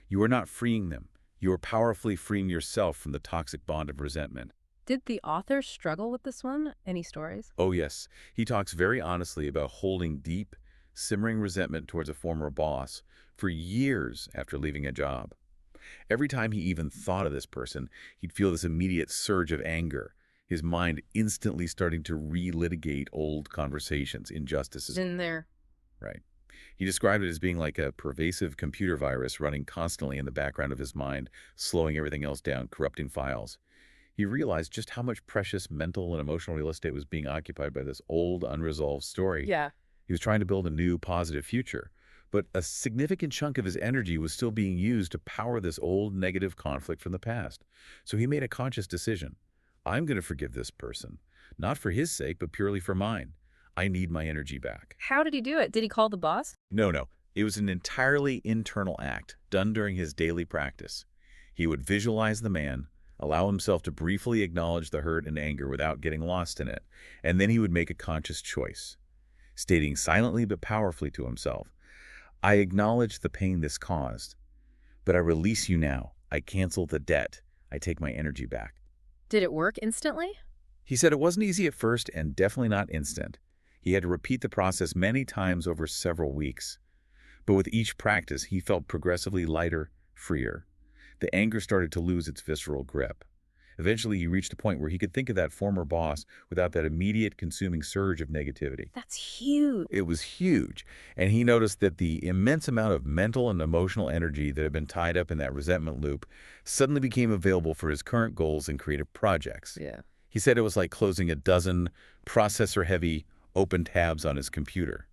You are not freeing them. You are powerfully freeing yourself from the toxic bond of resentment. Did the author struggle with this one? Any stories? Oh, yes. He talks very honestly about holding deep, simmering resentment towards a former boss for years after leaving a job. Every time he even thought of this person, he'd feel this immediate surge of anger, his mind instantly starting to relitigate old conversations, injustices. In there. Right. He described it as being like a pervasive computer virus running constantly in the background of his mind, slowing everything else down, corrupting files. He realized just how much precious mental and emotional real estate was being occupied by this old, unresolved story. Yeah. He was trying to build a new, positive future, but a significant chunk of his energy was still being used to power this old, negative conflict from the past. So he made a conscious decision. I'm going to forgive this person, not for his sake, but purely for mine. I need my energy back. How did he do it? Did he call the boss? No. It was an entirely internal act done during his daily practice. He would visualize the man, allow himself to briefly acknowledge the hurt and anger without getting lost in it, and then he would make a conscious choice, stating silently but powerfully to himself, I acknowledge the pain this caused, but I release you now. I cancel the debt. I take my energy back. Did it work instantly? He said it wasn't easy at first and definitely not instant. He had to repeat the process many times over several weeks. But with each practice, he felt progressively lighter, freer. The anger started to lose its visceral grip. Eventually, he reached a point where he could think of that former boss without that immediate consuming surge of negativity. That's huge. It was huge, and he noticed that the immense amount of mental and emotional energy that had been tied up in that resentment loop suddenly became available for his current goals and creative projects. Yeah. He said it was like closing a dozen processor-heavy open tabs on his computer.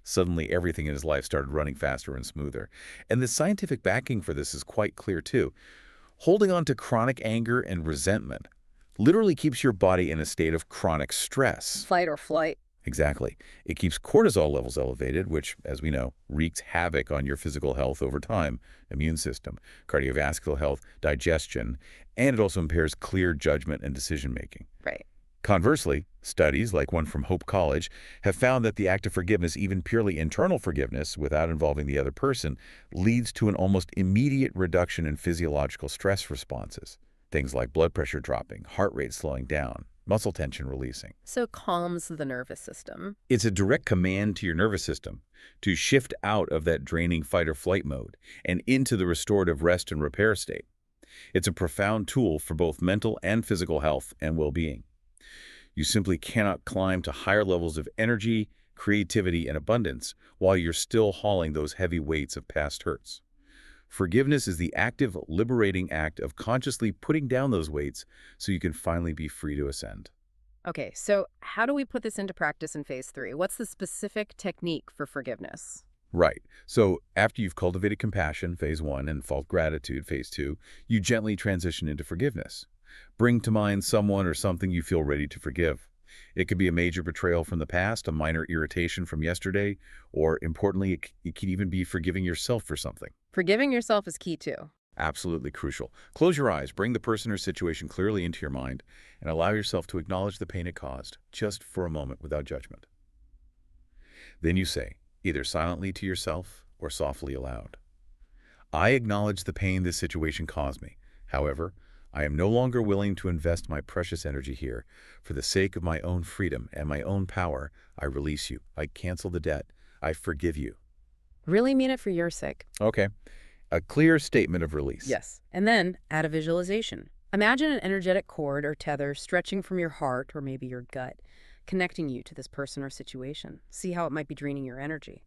Suddenly, everything in his life started running faster and smoother. And the scientific backing for this is quite clear, too. Holding on to chronic anger and resentment literally keeps your body in a state of chronic stress. Fight or flight. Exactly. It keeps cortisol levels elevated, which, as we know, wreaks havoc on your physical health over time, immune system, cardiovascular health, digestion, and it also impairs clear judgment and decision-making. Right. Conversely, studies, like one from Hope College, have found that the act of forgiveness, even purely internal forgiveness without involving the other person, leads to an almost immediate reduction in physiological stress responses. Things like blood pressure dropping, heart rate slowing down, muscle tension releasing. So it calms the nervous system. It's a direct command to your nervous system to shift out of that draining fight or flight mode and into the restorative rest and repair state. It's a profound tool for both mental and physical health and well-being. You simply cannot climb to higher levels of energy, creativity, and abundance while you're still hauling those heavy weights of past hurts. Forgiveness is the active, liberating act of consciously putting down those weights so you can finally be free to ascend. Okay, so how do we put this into practice in phase 3? What's the specific technique for forgiveness? Right. So after you've cultivated compassion, phase 1, and felt gratitude, phase 2, you gently transition into forgiveness. Bring to mind someone or something you feel ready to forgive. It could be a major betrayal from the past, a minor irritation from yesterday, or importantly, it could even be forgiving yourself for something. Forgiving yourself is key too. Absolutely crucial. Close your eyes, bring the person or situation clearly into your mind, and allow yourself to acknowledge the pain it caused, just for a moment without judgment. Then you say, either silently to yourself or softly aloud, I acknowledge the pain this situation caused me. However, I am no longer willing to invest my precious energy here. For the sake of my own freedom and my own power, I release you. I cancel the debt. I forgive you. Really mean it for your sake. Okay. A clear statement of release. Yes. And then add a visualization. Imagine an energetic cord or tether stretching from your heart or maybe your gut, connecting you to this person or situation. See how it might be draining your energy.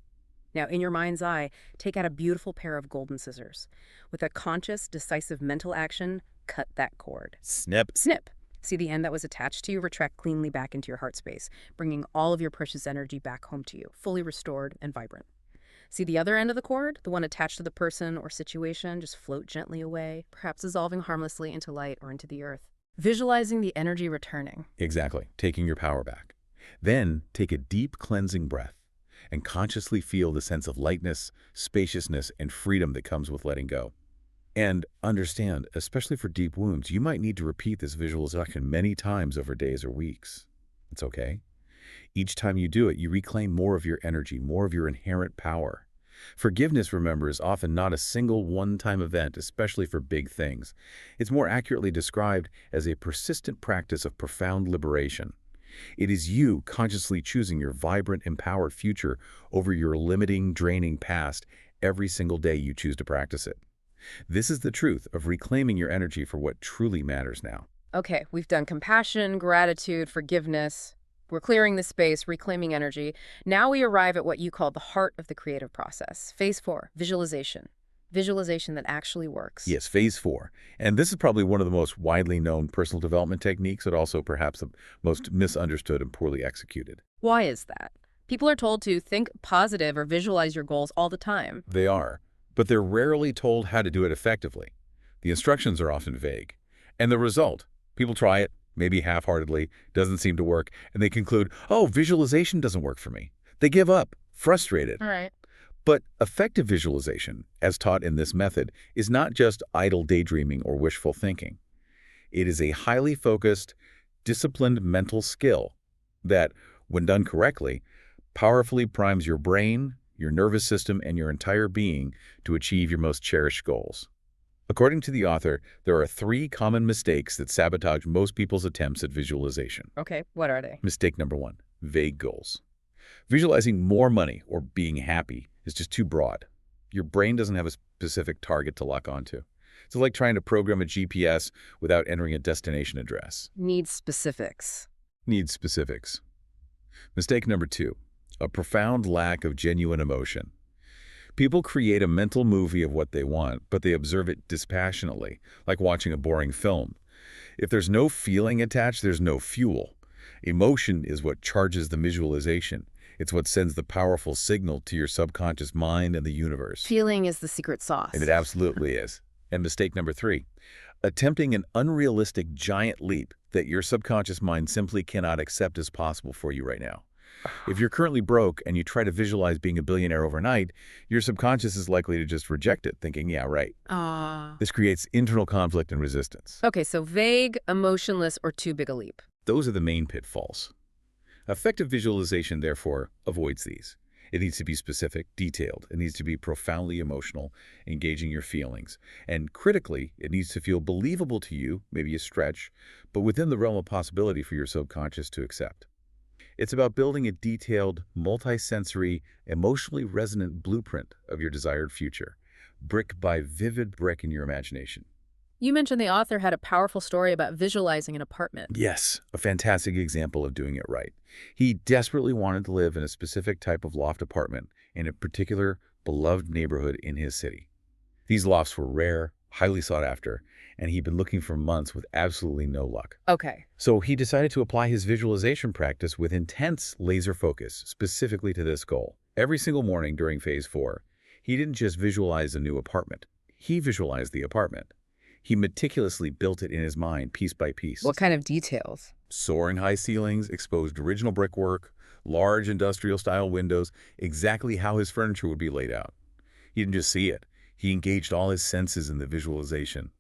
Now, in your mind's eye, take out a beautiful pair of golden scissors. With a conscious, decisive mental action, cut that cord. Snip. Snip. See the end that was attached to you retract cleanly back into your heart space, bringing all of your precious energy back home to you, fully restored and vibrant. See the other end of the cord, the one attached to the person or situation, just float gently away, perhaps dissolving harmlessly into light or into the earth. Visualizing the energy returning. Exactly. Taking your power back. Then take a deep cleansing breath and consciously feel the sense of lightness, spaciousness, and freedom that comes with letting go. And understand, especially for deep wounds, you might need to repeat this visualization many times over days or weeks. It's okay. Each time you do it, you reclaim more of your energy, more of your inherent power. Forgiveness, remember, is often not a single one-time event, especially for big things. It's more accurately described as a persistent practice of profound liberation. It is you consciously choosing your vibrant, empowered future over your limiting, draining past every single day you choose to practice it. This is the truth of reclaiming your energy for what truly matters now. Okay, we've done compassion, gratitude, forgiveness. We're clearing the space, reclaiming energy. Now we arrive at what you call the heart of the creative process. Phase 4, visualization. Visualization that actually works. Yes, phase 4. And this is probably one of the most widely known personal development techniques, but also perhaps the most misunderstood and poorly executed. Why is that? People are told to think positive or visualize your goals all the time. They are, but they're rarely told how to do it effectively. The instructions are often vague. And the result, people try it, maybe half-heartedly, doesn't seem to work, and they conclude, oh, visualization doesn't work for me. They give up, frustrated. All right. But effective visualization, as taught in this method, is not just idle daydreaming or wishful thinking. It is a highly focused, disciplined mental skill that, when done correctly, powerfully primes your brain, your nervous system, and your entire being to achieve your most cherished goals. According to the author, there are 3 common mistakes that sabotage most people's attempts at visualization. Okay, what are they? Mistake number 1, vague goals. Visualizing more money or being happy is just too broad. Your brain doesn't have a specific target to lock onto. It's like trying to program a GPS without entering a destination address. Needs specifics. Needs specifics. Mistake number 2, a profound lack of genuine emotion. People create a mental movie of what they want, but they observe it dispassionately, like watching a boring film. If there's no feeling attached, there's no fuel. Emotion is what charges the visualization. It's what sends the powerful signal to your subconscious mind and the universe. Feeling is the secret sauce. And it absolutely is. And mistake number 3, attempting an unrealistic giant leap that your subconscious mind simply cannot accept as possible for you right now. If you're currently broke and you try to visualize being a billionaire overnight, your subconscious is likely to just reject it, thinking, yeah, right. This creates internal conflict and resistance. Okay, so vague, emotionless, or too big a leap. Those are the main pitfalls. Effective visualization, therefore, avoids these. It needs to be specific, detailed. It needs to be profoundly emotional, engaging your feelings. And critically, it needs to feel believable to you, maybe a stretch, but within the realm of possibility for your subconscious to accept. It's about building a detailed, multisensory, emotionally resonant blueprint of your desired future, brick by vivid brick in your imagination. You mentioned the author had a powerful story about visualizing an apartment. Yes, a fantastic example of doing it right. He desperately wanted to live in a specific type of loft apartment in a particular beloved neighborhood in his city. These lofts were rare, highly sought after, and he'd been looking for months with absolutely no luck. Okay. So he decided to apply his visualization practice with intense laser focus specifically to this goal. Every single morning during Phase 4, he didn't just visualize a new apartment. He visualized the apartment. He meticulously built it in his mind piece by piece. What kind of details? Soaring high ceilings, exposed original brickwork, large industrial-style windows, exactly how his furniture would be laid out. He didn't just see it. He engaged all his senses in the visualization.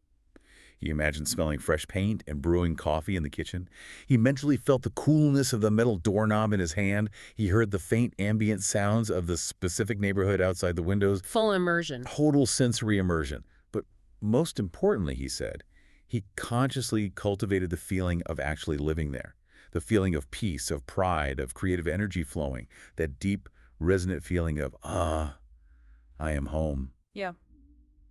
He imagined smelling fresh paint and brewing coffee in the kitchen. He mentally felt the coolness of the metal doorknob in his hand. He heard the faint ambient sounds of the specific neighborhood outside the windows. Full immersion. Total sensory immersion. But most importantly, he said, he consciously cultivated the feeling of actually living there. The feeling of peace, of pride, of creative energy flowing. That deep, resonant feeling of, I am home. Yeah.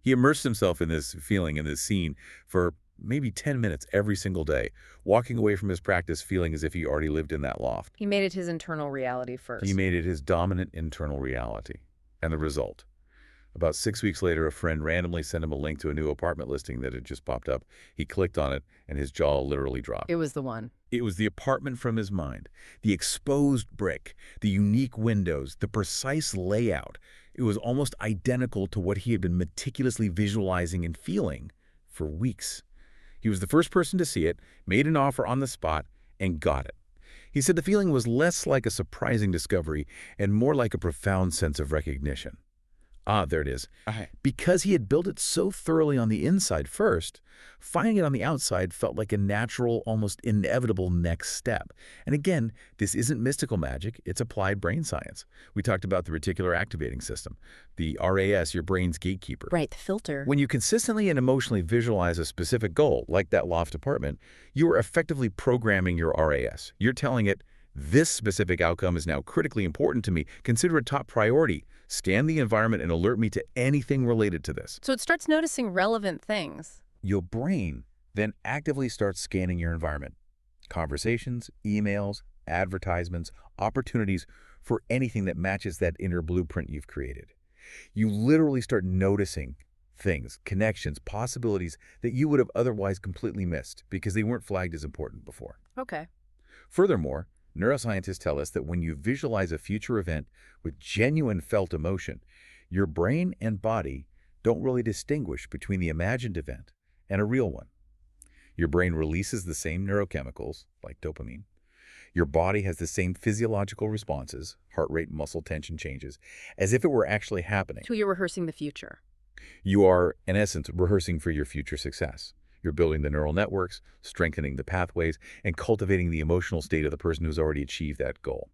He immersed himself in this feeling, in this scene, for maybe 10 minutes every single day, walking away from his practice feeling as if he already lived in that loft. He made it his internal reality first. He made it his dominant internal reality. And the result? About 6 weeks later, a friend randomly sent him a link to a new apartment listing that had just popped up. He clicked on it, and his jaw literally dropped. It was the one. It was the apartment from his mind. The exposed brick, the unique windows, the precise layout. It was almost identical to what he had been meticulously visualizing and feeling for weeks. He was the first person to see it, made an offer on the spot, and got it. He said the feeling was less like a surprising discovery and more like a profound sense of recognition. There it is. Because he had built it so thoroughly on the inside first, finding it on the outside felt like a natural, almost inevitable next step. And again, this isn't mystical magic, it's applied brain science. We talked about the reticular activating system, the RAS, your brain's gatekeeper. Right, the filter. When you consistently and emotionally visualize a specific goal, like that loft apartment, you are effectively programming your RAS. You're telling it, this specific outcome is now critically important to me. Consider it top priority. Scan the environment and alert me to anything related to this. So it starts noticing relevant things. Your brain then actively starts scanning your environment. Conversations, emails, advertisements, opportunities for anything that matches that inner blueprint you've created. You literally start noticing things, connections, possibilities that you would have otherwise completely missed because they weren't flagged as important before. Okay. Furthermore, neuroscientists tell us that when you visualize a future event with genuine felt emotion, your brain and body don't really distinguish between the imagined event and a real one. Your brain releases the same neurochemicals, like dopamine. Your body has the same physiological responses, heart rate, muscle tension changes, as if it were actually happening. So you're rehearsing the future. You are, in essence, rehearsing for your future success. You're building the neural networks, strengthening the pathways, and cultivating the emotional state of the person who's already achieved that goal.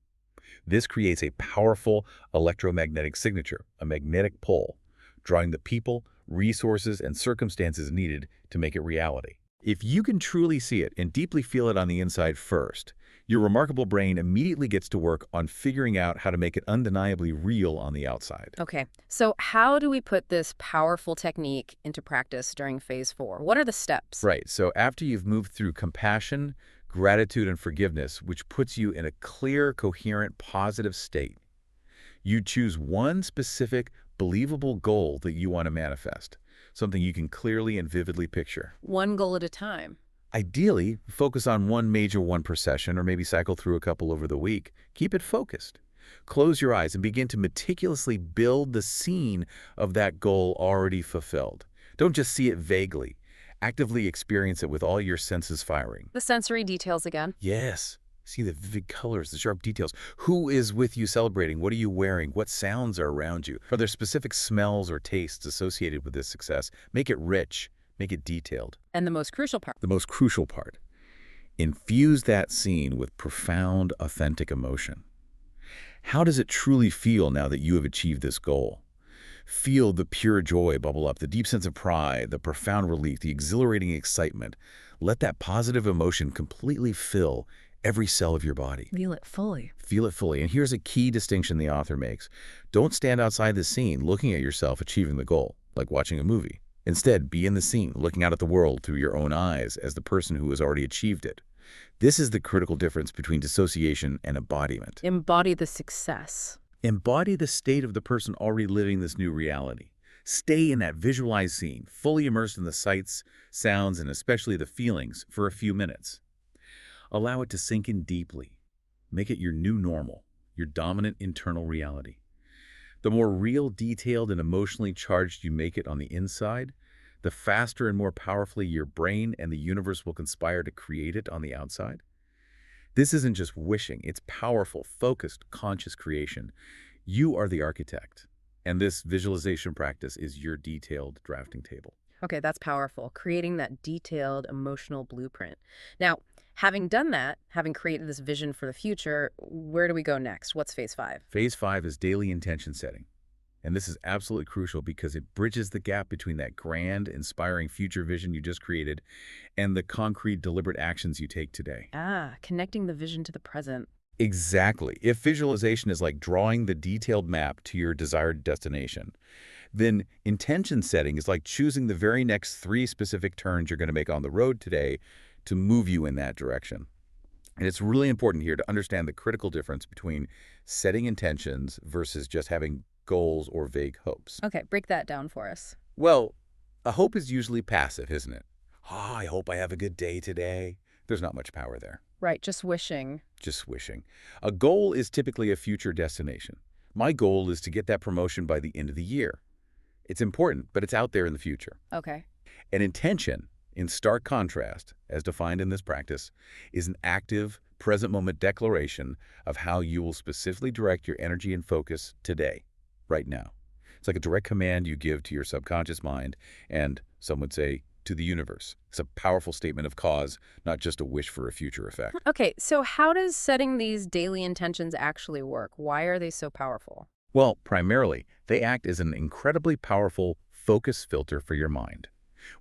This creates a powerful electromagnetic signature, a magnetic pull, drawing the people, resources, and circumstances needed to make it reality. If you can truly see it and deeply feel it on the inside first, Your remarkable brain immediately gets to work on figuring out how to make it undeniably real on the outside. Okay, so how do we put this powerful technique into practice during phase 4? What are the steps? Right, so after you've moved through compassion, gratitude, and forgiveness, which puts you in a clear, coherent, positive state, you choose one specific, believable goal that you want to manifest, something you can clearly and vividly picture. One goal at a time. Ideally, focus on one major one per session, or maybe cycle through a couple over the week. Keep it focused. Close your eyes and begin to meticulously build the scene of that goal already fulfilled. Don't just see it vaguely. Actively experience it with all your senses firing. The sensory details again. Yes. See the vivid colors, the sharp details. Who is with you celebrating? What are you wearing? What sounds are around you? Are there specific smells or tastes associated with this success? Make it rich. Make it detailed. And the most crucial part. The most crucial part. Infuse that scene with profound, authentic emotion. How does it truly feel now that you have achieved this goal? Feel the pure joy bubble up, the deep sense of pride, the profound relief, the exhilarating excitement. Let that positive emotion completely fill every cell of your body. Feel it fully. Feel it fully. And here's a key distinction the author makes. Don't stand outside the scene looking at yourself achieving the goal, like watching a movie. Instead, be in the scene, looking out at the world through your own eyes as the person who has already achieved it. This is the critical difference between dissociation and embodiment. Embody the success. Embody the state of the person already living this new reality. Stay in that visualized scene, fully immersed in the sights, sounds, and especially the feelings for a few minutes. Allow it to sink in deeply. Make it your new normal, your dominant internal reality. The more real, detailed, and emotionally charged you make it on the inside, the faster and more powerfully your brain and the universe will conspire to create it on the outside. This isn't just wishing, it's powerful, focused, conscious creation. You are the architect, and this visualization practice is your detailed drafting table. Okay, that's powerful. Creating that detailed emotional blueprint. Now, having done that, having created this vision for the future, where do we go next? What's phase 5? Phase 5 is daily intention setting. And this is absolutely crucial because it bridges the gap between that grand, inspiring future vision you just created and the concrete, deliberate actions you take today. Connecting the vision to the present. Exactly. If visualization is like drawing the detailed map to your desired destination, then intention setting is like choosing the very next 3 specific turns you're going to make on the road today to move you in that direction. And it's really important here to understand the critical difference between setting intentions versus just having goals or vague hopes. Okay, break that down for us. Well, a hope is usually passive, isn't it? I hope I have a good day today. There's not much power there. Right, just wishing. Just wishing. A goal is typically a future destination. My goal is to get that promotion by the end of the year. It's important, but it's out there in the future. Okay. An intention, in stark contrast, as defined in this practice, is an active, present moment declaration of how you will specifically direct your energy and focus today, right now. It's like a direct command you give to your subconscious mind and, some would say, to the universe. It's a powerful statement of cause, not just a wish for a future effect. Okay, so how does setting these daily intentions actually work? Why are they so powerful? Well, primarily, they act as an incredibly powerful focus filter for your mind.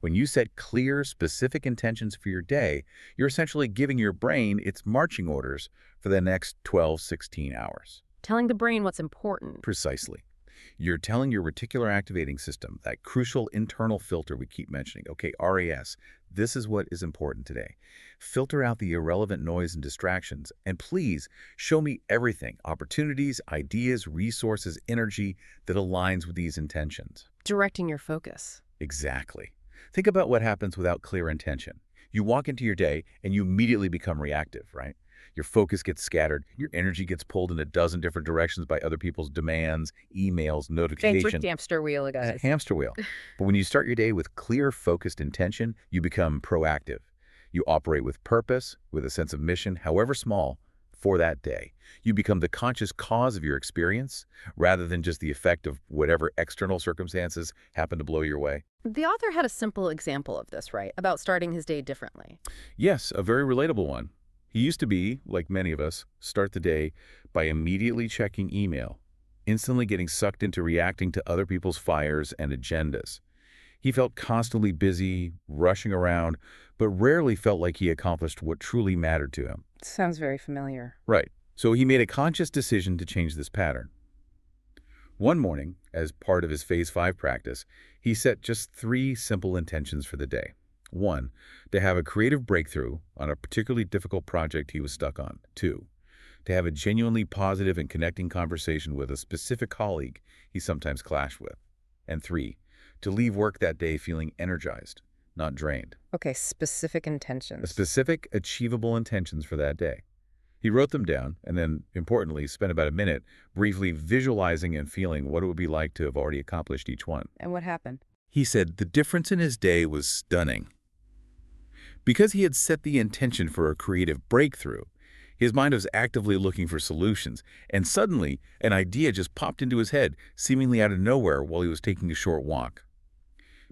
When you set clear, specific intentions for your day, you're essentially giving your brain its marching orders for the next 12, 16 hours. Telling the brain what's important. Precisely. You're telling your reticular activating system, that crucial internal filter we keep mentioning, okay, RAS, this is what is important today. Filter out the irrelevant noise and distractions, and please show me everything, opportunities, ideas, resources, energy that aligns with these intentions. Directing your focus. Exactly. Think about what happens without clear intention. You walk into your day and you immediately become reactive, right? Your focus gets scattered. Your energy gets pulled in a dozen different directions by other people's demands, emails, notifications. Hamster wheel, It's guys. a hamster wheel. But when you start your day with clear, focused intention, you become proactive. You operate with purpose, with a sense of mission, however small, for that day. You become the conscious cause of your experience rather than just the effect of whatever external circumstances happen to blow your way. The author had a simple example of this, right? About starting his day differently. Yes, a very relatable one. He used to be, like many of us, start the day by immediately checking email, instantly getting sucked into reacting to other people's fires and agendas. He felt constantly busy, rushing around, but rarely felt like he accomplished what truly mattered to him. Sounds very familiar. Right. So he made a conscious decision to change this pattern. One morning, as part of his Phase 5 practice, he set just 3 simple intentions for the day. 1, to have a creative breakthrough on a particularly difficult project he was stuck on. 2, to have a genuinely positive and connecting conversation with a specific colleague he sometimes clashed with. And 3, to leave work that day feeling energized, not drained. Okay, specific intentions. Specific, achievable intentions for that day. He wrote them down and then, importantly, spent about a minute briefly visualizing and feeling what it would be like to have already accomplished each one. And what happened? He said the difference in his day was stunning. Because he had set the intention for a creative breakthrough, his mind was actively looking for solutions, and suddenly an idea just popped into his head, seemingly out of nowhere while he was taking a short walk.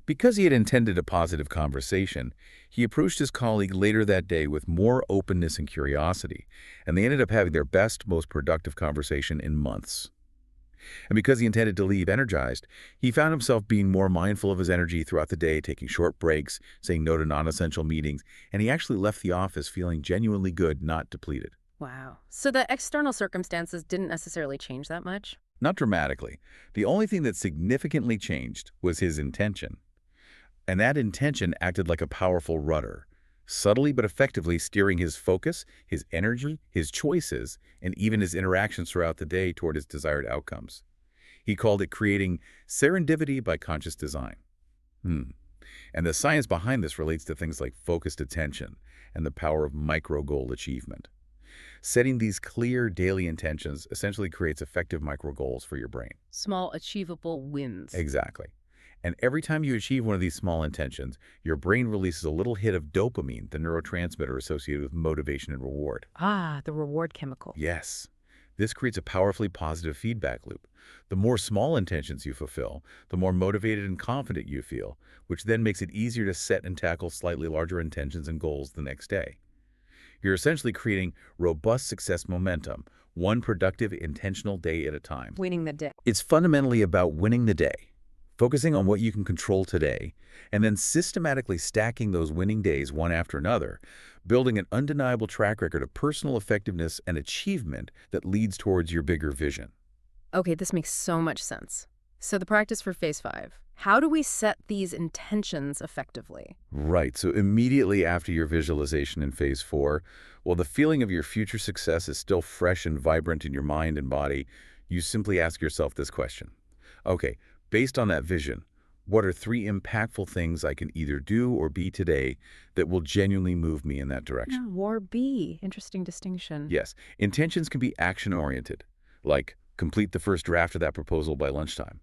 Because he had intended a positive conversation, he approached his colleague later that day with more openness and curiosity, and they ended up having their best, most productive conversation in months. And because he intended to leave energized, he found himself being more mindful of his energy throughout the day, taking short breaks, saying no to non-essential meetings, and he actually left the office feeling genuinely good, not depleted. Wow. So the external circumstances didn't necessarily change that much? Not dramatically. The only thing that significantly changed was his intention. And that intention acted like a powerful rudder, subtly but effectively steering his focus, his energy, his choices, and even his interactions throughout the day toward his desired outcomes. He called it creating serendipity by conscious design. And the science behind this relates to things like focused attention and the power of micro-goal achievement. Setting these clear daily intentions essentially creates effective micro-goals for your brain. Small, achievable wins. Exactly. And every time you achieve one of these small intentions, your brain releases a little hit of dopamine, the neurotransmitter associated with motivation and reward. Ah, the reward chemical. Yes. This creates a powerfully positive feedback loop. The more small intentions you fulfill, the more motivated and confident you feel, which then makes it easier to set and tackle slightly larger intentions and goals the next day. You're essentially creating robust success momentum, one productive, intentional day at a time. Winning the day. It's fundamentally about winning the day, focusing on what you can control today, and then systematically stacking those winning days one after another, building an undeniable track record of personal effectiveness and achievement that leads towards your bigger vision. Okay, this makes so much sense. So the practice for Phase 5. How do we set these intentions effectively? Right, so immediately after your visualization in Phase 4, while the feeling of your future success is still fresh and vibrant in your mind and body, you simply ask yourself this question. Okay, based on that vision, what are 3 impactful things I can either do or be today that will genuinely move me in that direction? Or be. Interesting distinction. Yes, intentions can be action-oriented, like complete the first draft of that proposal by lunchtime.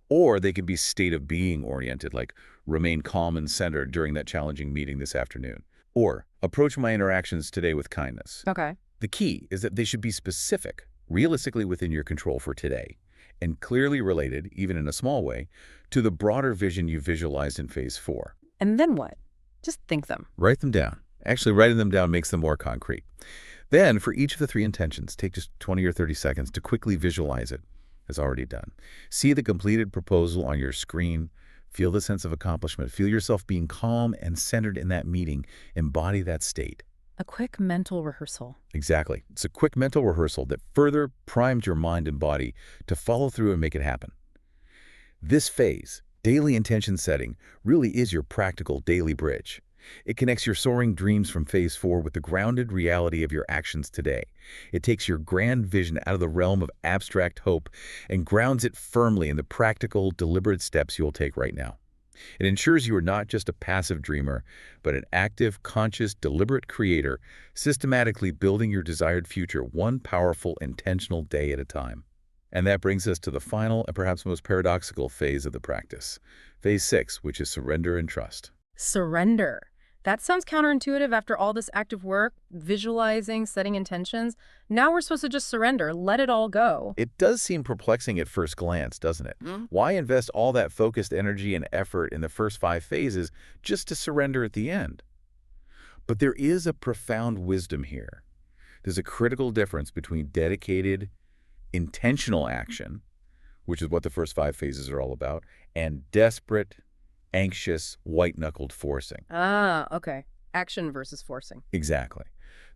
Or they can be state of being oriented, like remain calm and centered during that challenging meeting this afternoon. Or approach my interactions today with kindness. Okay. The key is that they should be specific, realistically within your control for today, and clearly related, even in a small way, to the broader vision you visualized in Phase 4. And then what? Just think them. Write them down. Actually, writing them down makes them more concrete. Then, for each of the 3 intentions, take just 20 or 30 seconds to quickly visualize it, as already done. See the completed proposal on your screen. Feel the sense of accomplishment. Feel yourself being calm and centered in that meeting. Embody that state. A quick mental rehearsal. Exactly. It's a quick mental rehearsal that further primes your mind and body to follow through and make it happen. This phase, daily intention setting, really is your practical daily bridge. It connects your soaring dreams from Phase 4 with the grounded reality of your actions today. It takes your grand vision out of the realm of abstract hope and grounds it firmly in the practical, deliberate steps you'll take right now. It ensures you are not just a passive dreamer, but an active, conscious, deliberate creator, systematically building your desired future one powerful, intentional day at a time. And that brings us to the final and perhaps most paradoxical phase of the practice, Phase 6, which is surrender and trust. Surrender. That sounds counterintuitive after all this active work, visualizing, setting intentions. Now we're supposed to just surrender, let it all go. It does seem perplexing at first glance, doesn't it? Why invest all that focused energy and effort in the first 5 phases just to surrender at the end? But there is a profound wisdom here. There's a critical difference between dedicated, intentional action, which is what the first 5 phases are all about, and desperate, anxious, white-knuckled forcing. Ah, okay. Action versus forcing. Exactly.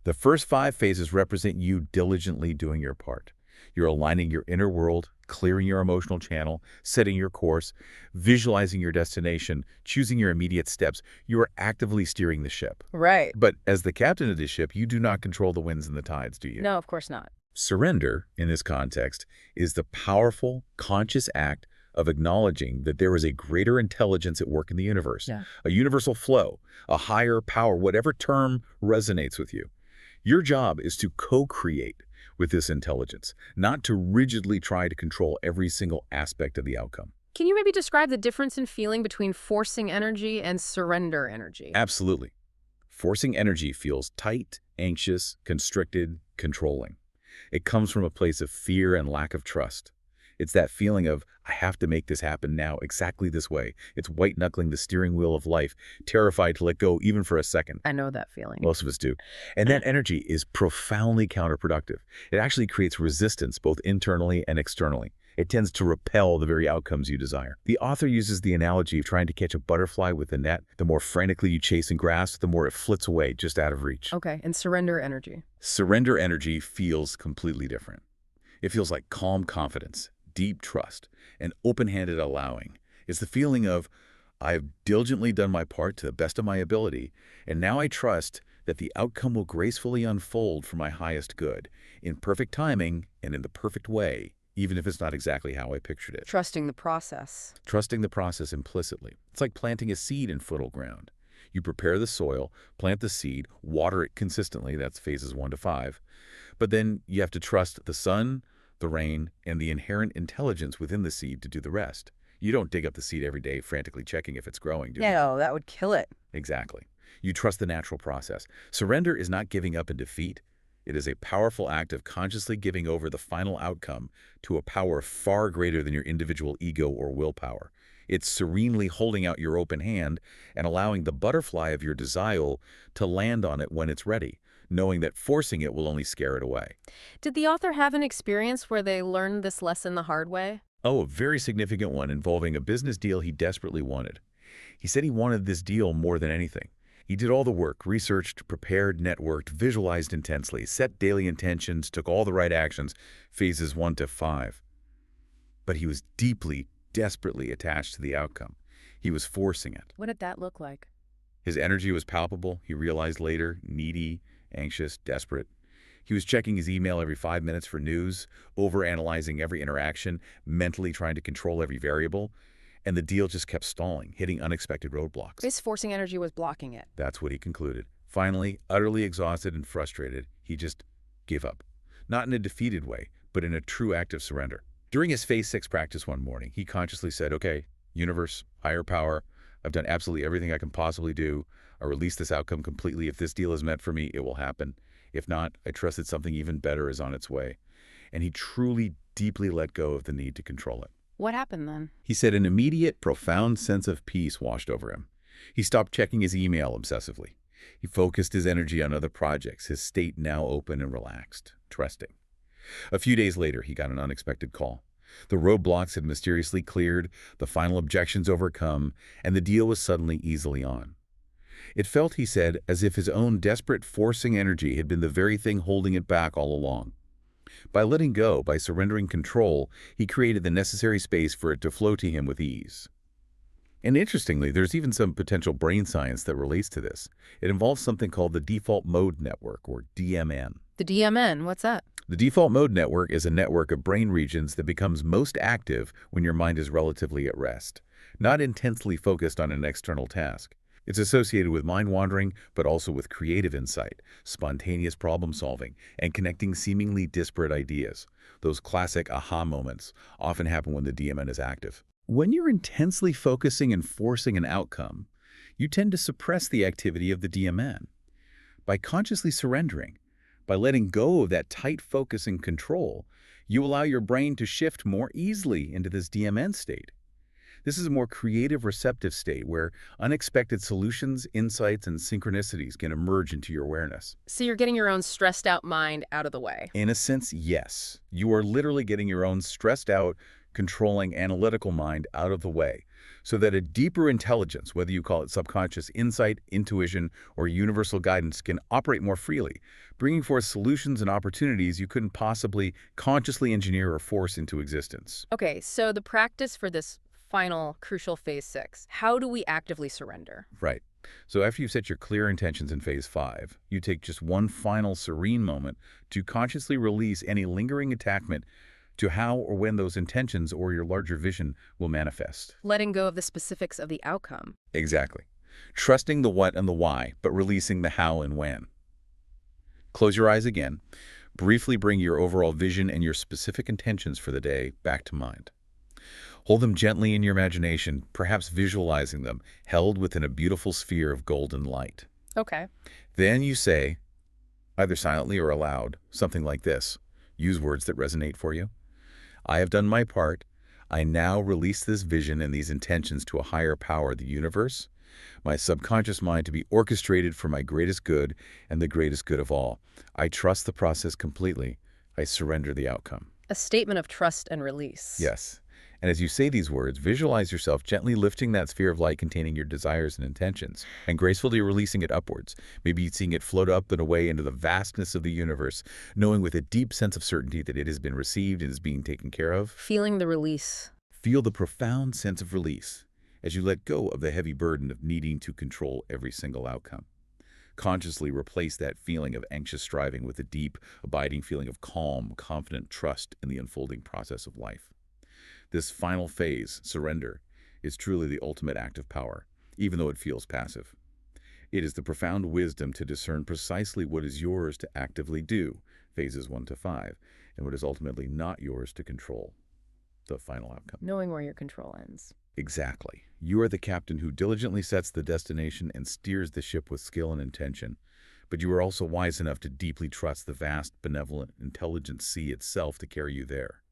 The first 5 phases represent you diligently doing your part. You're aligning your inner world, clearing your emotional channel, setting your course, visualizing your destination, choosing your immediate steps. You are actively steering the ship. Right. But as the captain of this ship, you do not control the winds and the tides, do you? No, of course not. Surrender, in this context, is the powerful, conscious act of acknowledging that there is a greater intelligence at work in the universe, Yeah. a universal flow, a higher power, whatever term resonates with you. Your job is to co-create with this intelligence, not to rigidly try to control every single aspect of the outcome. Can you maybe describe the difference in feeling between forcing energy and surrender energy? Absolutely. Forcing energy feels tight, anxious, constricted, controlling. It comes from a place of fear and lack of trust. It's that feeling of, I have to make this happen now exactly this way. It's white-knuckling the steering wheel of life, terrified to let go even for a second. I know that feeling. Most of us do. And that energy is profoundly counterproductive. It actually creates resistance both internally and externally. It tends to repel the very outcomes you desire. The author uses the analogy of trying to catch a butterfly with a net. The more frantically you chase and grasp, the more it flits away just out of reach. Okay, and surrender energy. Surrender energy feels completely different. It feels like calm confidence, deep trust, and open-handed allowing. It's the feeling of, I've diligently done my part to the best of my ability, and now I trust that the outcome will gracefully unfold for my highest good, in perfect timing and in the perfect way, even if it's not exactly how I pictured it. Trusting the process. Trusting the process implicitly. It's like planting a seed in fertile ground. You prepare the soil, plant the seed, water it consistently, that's phases 1 to 5, but then you have to trust the sun, the rain, and the inherent intelligence within the seed to do the rest. You don't dig up the seed every day frantically checking if it's growing, do you? No, that would kill it. Exactly. You trust the natural process. Surrender is not giving up in defeat. It is a powerful act of consciously giving over the final outcome to a power far greater than your individual ego or willpower. It's serenely holding out your open hand and allowing the butterfly of your desire to land on it when it's ready, knowing that forcing it will only scare it away. Did the author have an experience where they learned this lesson the hard way? Oh, a very significant one involving a business deal he desperately wanted. He said he wanted this deal more than anything. He did all the work, researched, prepared, networked, visualized intensely, set daily intentions, took all the right actions, phases 1 to 5. But he was deeply, desperately attached to the outcome. He was forcing it. What did that look like? His energy was palpable, he realized later, needy, anxious, desperate. He was checking his email every 5 minutes for news, overanalyzing every interaction, mentally trying to control every variable, and the deal just kept stalling, hitting unexpected roadblocks. His forcing energy was blocking it. That's what he concluded. Finally, utterly exhausted and frustrated, he just gave up. Not in a defeated way, but in a true act of surrender. During his phase 6 practice one morning, he consciously said, okay, universe, higher power, I've done absolutely everything I can possibly do. I release this outcome completely. If this deal is meant for me, it will happen. If not, I trust that something even better is on its way. And he truly, deeply let go of the need to control it. What happened then? He said an immediate, profound sense of peace washed over him. He stopped checking his email obsessively. He focused his energy on other projects, his state now open and relaxed, trusting. A few days later, he got an unexpected call. The roadblocks had mysteriously cleared, the final objections overcome, and the deal was suddenly easily on. It felt, he said, as if his own desperate forcing energy had been the very thing holding it back all along. By letting go, by surrendering control, he created the necessary space for it to flow to him with ease. And interestingly, there's even some potential brain science that relates to this. It involves something called the default mode network, or DMN. The DMN, what's that? The default mode network is a network of brain regions that becomes most active when your mind is relatively at rest, not intensely focused on an external task. It's associated with mind wandering, but also with creative insight, spontaneous problem solving, and connecting seemingly disparate ideas. Those classic aha moments often happen when the DMN is active. When you're intensely focusing and forcing an outcome, you tend to suppress the activity of the DMN. By consciously surrendering, by letting go of that tight focus and control, you allow your brain to shift more easily into this DMN state. This is a more creative, receptive state where unexpected solutions, insights, and synchronicities can emerge into your awareness. So you're getting your own stressed out mind out of the way. In a sense, yes. You are literally getting your own stressed out, controlling, analytical mind out of the way so that a deeper intelligence, whether you call it subconscious insight, intuition, or universal guidance, can operate more freely, bringing forth solutions and opportunities you couldn't possibly consciously engineer or force into existence. Okay, so the practice for this final crucial phase 6, how do we actively surrender? Right. So after you've set your clear intentions in phase 5, you take just one final serene moment to consciously release any lingering attachment to how or when those intentions or your larger vision will manifest. Letting go of the specifics of the outcome. Exactly. Trusting the what and the why, but releasing the how and when. Close your eyes again. Briefly bring your overall vision and your specific intentions for the day back to mind. Hold them gently in your imagination, perhaps visualizing them, held within a beautiful sphere of golden light. Okay. Then you say, either silently or aloud, something like this. Use words that resonate for you. I have done my part. I now release this vision and these intentions to a higher power, the universe, my subconscious mind, to be orchestrated for my greatest good and the greatest good of all. I trust the process completely. I surrender the outcome. A statement of trust and release. Yes. And as you say these words, visualize yourself gently lifting that sphere of light containing your desires and intentions, and gracefully releasing it upwards, maybe seeing it float up and away into the vastness of the universe, knowing with a deep sense of certainty that it has been received and is being taken care of. Feeling the release. Feel the profound sense of release as you let go of the heavy burden of needing to control every single outcome. Consciously replace that feeling of anxious striving with a deep, abiding feeling of calm, confident trust in the unfolding process of life. This final phase, surrender, is truly the ultimate act of power, even though it feels passive. It is the profound wisdom to discern precisely what is yours to actively do, phases 1 to 5, and what is ultimately not yours to control, the final outcome. Knowing where your control ends. Exactly. You are the captain who diligently sets the destination and steers the ship with skill and intention, but you are also wise enough to deeply trust the vast, benevolent, intelligent sea itself to carry you there.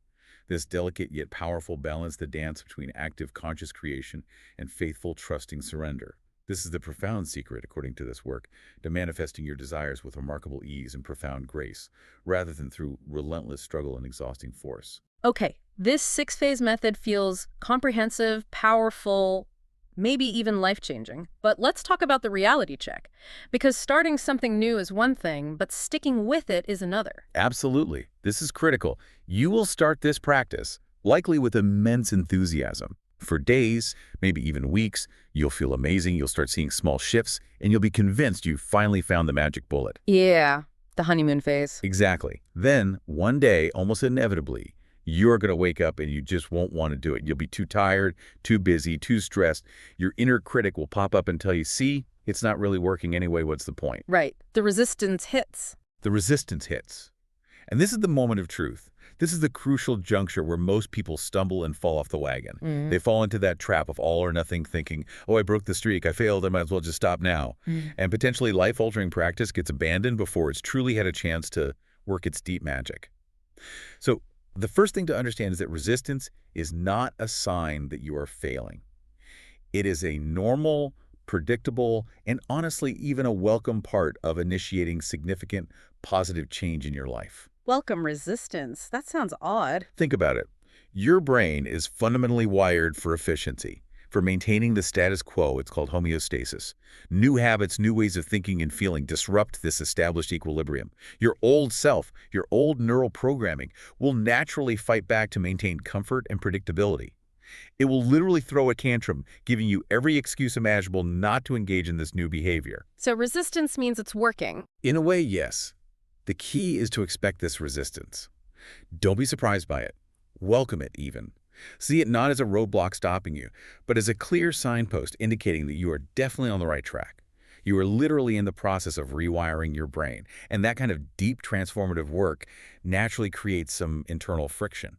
This delicate yet powerful balance, the dance between active conscious creation and faithful trusting surrender. This is the profound secret, according to this work, to manifesting your desires with remarkable ease and profound grace, rather than through relentless struggle and exhausting force. Okay, this 6-phase method feels comprehensive, powerful, maybe even life-changing. But let's talk about the reality check. Because starting something new is one thing, but sticking with it is another. Absolutely. This is critical. You will start this practice, likely with immense enthusiasm. For days, maybe even weeks, you'll feel amazing, you'll start seeing small shifts, and you'll be convinced you've finally found the magic bullet. Yeah, the honeymoon phase. Exactly. Then, one day, almost inevitably, you're going to wake up and you just won't want to do it. You'll be too tired, too busy, too stressed. Your inner critic will pop up and tell you, see, it's not really working anyway, what's the point? Right. The resistance hits. The resistance hits. And this is the moment of truth. This is the crucial juncture where most people stumble and fall off the wagon. They fall into that trap of all or nothing thinking, oh, I broke the streak, I failed, I might as well just stop now. And potentially life-altering practice gets abandoned before it's truly had a chance to work its deep magic. So the first thing to understand is that resistance is not a sign that you are failing. It is a normal, predictable, and honestly even a welcome part of initiating significant positive change in your life. Welcome resistance. That sounds odd. Think about it. Your brain is fundamentally wired for efficiency, for maintaining the status quo. It's called homeostasis. New habits, new ways of thinking and feeling disrupt this established equilibrium. Your old self, your old neural programming, will naturally fight back to maintain comfort and predictability. It will literally throw a tantrum, giving you every excuse imaginable not to engage in this new behavior. So resistance means it's working. In a way, yes. The key is to expect this resistance. Don't be surprised by it. Welcome it, even. See it not as a roadblock stopping you, but as a clear signpost indicating that you are definitely on the right track. You are literally in the process of rewiring your brain, and that kind of deep transformative work naturally creates some internal friction.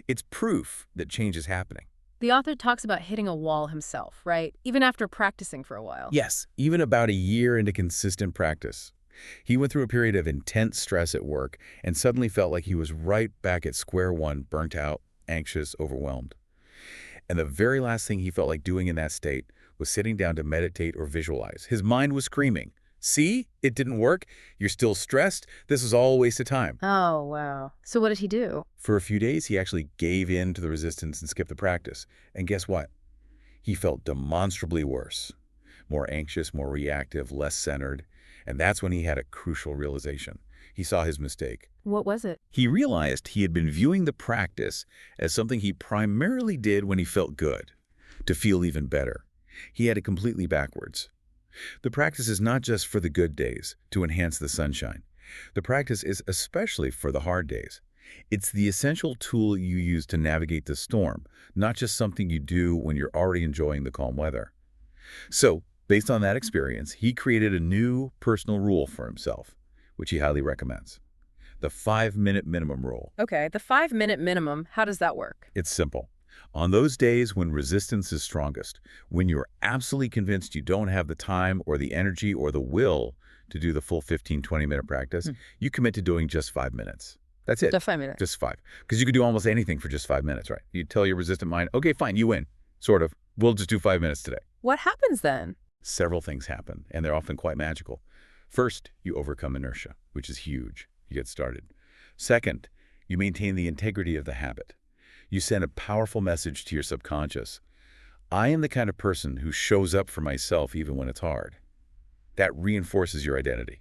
It's proof that change is happening. The author talks about hitting a wall himself, right? Even after practicing for a while. Yes, even about a year into consistent practice. He went through a period of intense stress at work and suddenly felt like he was right back at square one, burnt out, anxious, overwhelmed. And the very last thing he felt like doing in that state was sitting down to meditate or visualize. His mind was screaming, see, it didn't work. You're still stressed. This is all a waste of time. Oh, wow. So what did he do? For a few days, he actually gave in to the resistance and skipped the practice. And guess what? He felt demonstrably worse, more anxious, more reactive, less centered, and that's when he had a crucial realization. He saw his mistake. What was it? He realized he had been viewing the practice as something he primarily did when he felt good, to feel even better. He had it completely backwards. The practice is not just for the good days, to enhance the sunshine. The practice is especially for the hard days. It's the essential tool you use to navigate the storm, not just something you do when you're already enjoying the calm weather. So, based on that experience, he created a new personal rule for himself, which he highly recommends. The 5-minute minimum rule. Okay, the 5-minute minimum, how does that work? It's simple. On those days when resistance is strongest, when you're absolutely convinced you don't have the time or the energy or the will to do the full 15-20-minute practice, you commit to doing just 5 minutes. That's it. Just 5 minutes. Just 5. Because you could do almost anything for just 5 minutes, right? You tell your resistant mind, okay, fine, you win. Sort of. We'll just do 5 minutes today. What happens then? Several things happen, and they're often quite magical. First, you overcome inertia, which is huge. You get started. Second, you maintain the integrity of the habit. You send a powerful message to your subconscious. I am the kind of person who shows up for myself even when it's hard. That reinforces your identity.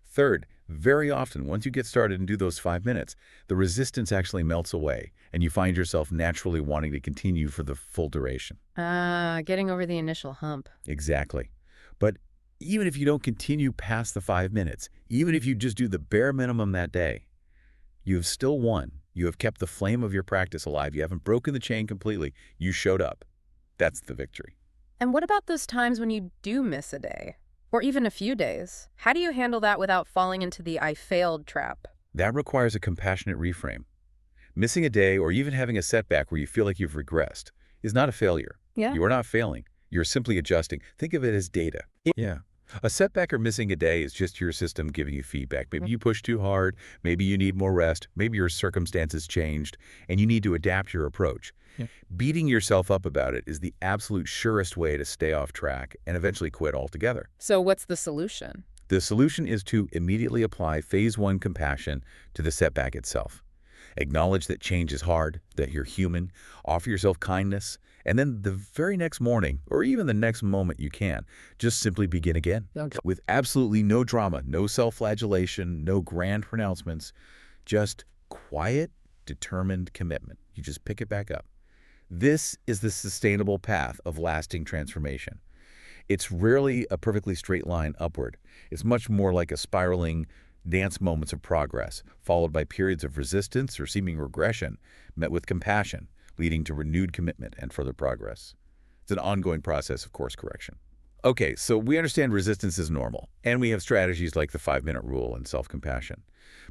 Third, very often, once you get started and do those 5 minutes, the resistance actually melts away, and you find yourself naturally wanting to continue for the full duration. Getting over the initial hump. Exactly. But even if you don't continue past the 5 minutes, even if you just do the bare minimum that day, you have still won. You have kept the flame of your practice alive. You haven't broken the chain completely. You showed up. That's the victory. And what about those times when you do miss a day? Or even a few days? How do you handle that without falling into the I failed trap? That requires a compassionate reframe. Missing a day or even having a setback where you feel like you've regressed is not a failure. Yeah. You are not failing. You're simply adjusting. Think of it as data. Yeah. A setback or missing a day is just your system giving you feedback. Maybe you pushed too hard. Maybe you need more rest. Maybe your circumstances changed, and you need to adapt your approach. Yeah. Beating yourself up about it is the absolute surest way to stay off track and eventually quit altogether. So what's the solution? The solution is to immediately apply phase 1 compassion to the setback itself. Acknowledge that change is hard, that you're human, offer yourself kindness, and then the very next morning, or even the next moment you can, just simply begin again. Okay. With absolutely no drama, no self-flagellation, no grand pronouncements, just quiet, determined commitment. You just pick it back up. This is the sustainable path of lasting transformation. It's rarely a perfectly straight line upward. It's much more like a spiraling dance moments of progress, followed by periods of resistance or seeming regression, met with compassion, leading to renewed commitment and further progress. It's an ongoing process of course correction. Okay, so we understand resistance is normal, and we have strategies like the 5-minute rule and self-compassion.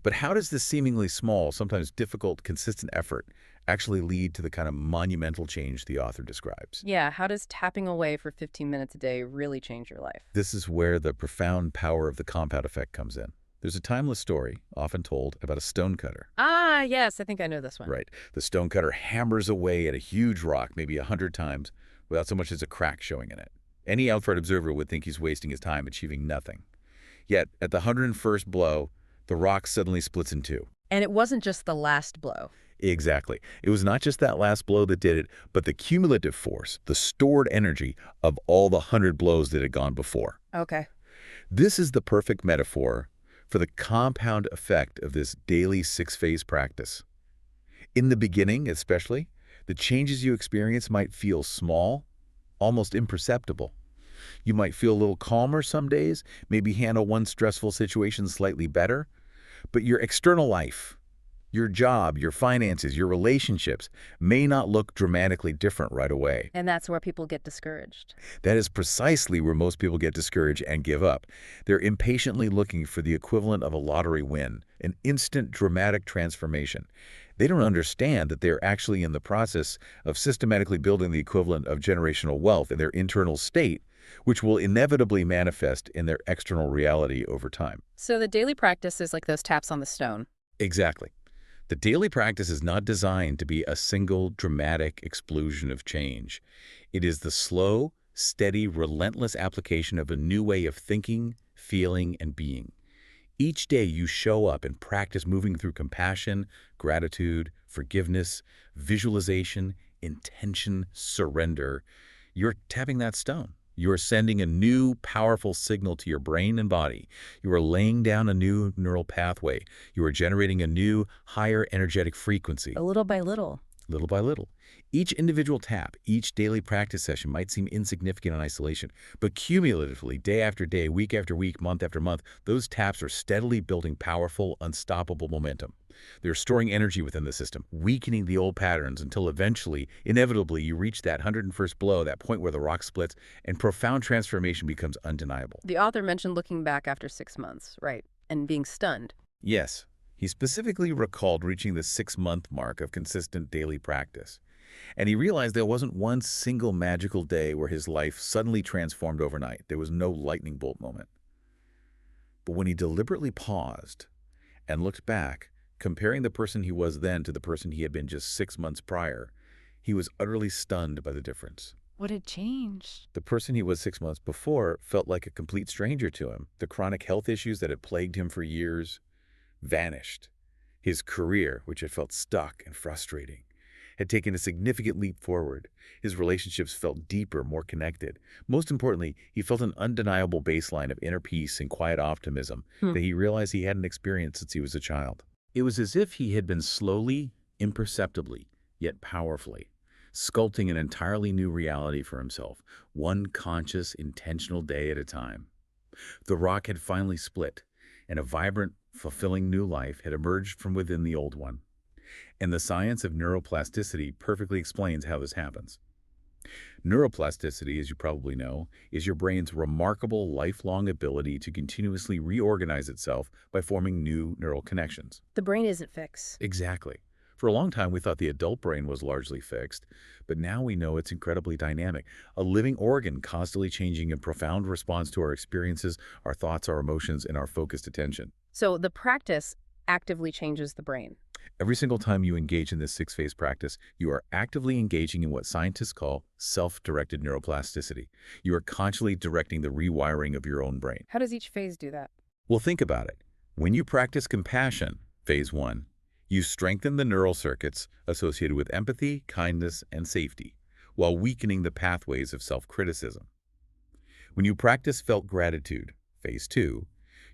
But how does this seemingly small, sometimes difficult, consistent effort actually lead to the kind of monumental change the author describes? Yeah, how does tapping away for 15 minutes a day really change your life? This is where the profound power of the compound effect comes in. There's a timeless story, often told, about a stonecutter. Ah, yes, I think I know this one. Right. The stonecutter hammers away at a huge rock, maybe 100 times, without so much as a crack showing in it. Any outside observer would think he's wasting his time achieving nothing. Yet, at the 101st blow, the rock suddenly splits in two. And it wasn't just the last blow. Exactly. It was not just that last blow that did it, but the cumulative force, the stored energy of all the 100 blows that had gone before. Okay. This is the perfect metaphor for the compound effect of this daily 6-phase practice. In the beginning, especially, the changes you experience might feel small, almost imperceptible. You might feel a little calmer some days, maybe handle one stressful situation slightly better, but your external life, your job, your finances, your relationships may not look dramatically different right away. And that's where people get discouraged. That is precisely where most people get discouraged and give up. They're impatiently looking for the equivalent of a lottery win, an instant dramatic transformation. They don't understand that they're actually in the process of systematically building the equivalent of generational wealth in their internal state, which will inevitably manifest in their external reality over time. So the daily practice is like those taps on the stone. Exactly. The daily practice is not designed to be a single dramatic explosion of change. It is the slow, steady, relentless application of a new way of thinking, feeling, and being. Each day you show up and practice moving through compassion, gratitude, forgiveness, visualization, intention, surrender. You're tapping that stone. You are sending a new, powerful signal to your brain and body. You are laying down a new neural pathway. You are generating a new, higher energetic frequency. A little by little. Little by little. Each individual tap, each daily practice session might seem insignificant in isolation, but cumulatively, day after day, week after week, month after month, those taps are steadily building powerful, unstoppable momentum. They're storing energy within the system, weakening the old patterns until eventually, inevitably, you reach that 101st blow, that point where the rock splits, and profound transformation becomes undeniable. The author mentioned looking back after 6 months, right, and being stunned. Yes, he specifically recalled reaching the 6-month mark of consistent daily practice. And he realized there wasn't one single magical day where his life suddenly transformed overnight. There was no lightning bolt moment. But when he deliberately paused and looked back, comparing the person he was then to the person he had been just 6 months prior, he was utterly stunned by the difference. What had changed? The person he was 6 months before felt like a complete stranger to him. The chronic health issues that had plagued him for years vanished. His career, which had felt stuck and frustrating, had taken a significant leap forward. His relationships felt deeper, more connected. Most importantly, he felt an undeniable baseline of inner peace and quiet optimism that he realized he hadn't experienced since he was a child. It was as if he had been slowly, imperceptibly, yet powerfully, sculpting an entirely new reality for himself, one conscious, intentional day at a time. The rock had finally split, and a vibrant, fulfilling new life had emerged from within the old one. And the science of neuroplasticity perfectly explains how this happens. Neuroplasticity, as you probably know, is your brain's remarkable lifelong ability to continuously reorganize itself by forming new neural connections. The brain isn't fixed. Exactly. For a long time, we thought the adult brain was largely fixed, but now we know it's incredibly dynamic, a living organ constantly changing in profound response to our experiences, our thoughts, our emotions, and our focused attention. So the practice actively changes the brain. Every single time you engage in this 6-phase practice, you are actively engaging in what scientists call self-directed neuroplasticity. You are consciously directing the rewiring of your own brain. How does each phase do that? Well, think about it. When you practice compassion, phase 1, you strengthen the neural circuits associated with empathy, kindness, and safety, while weakening the pathways of self-criticism. When you practice felt gratitude, phase 2,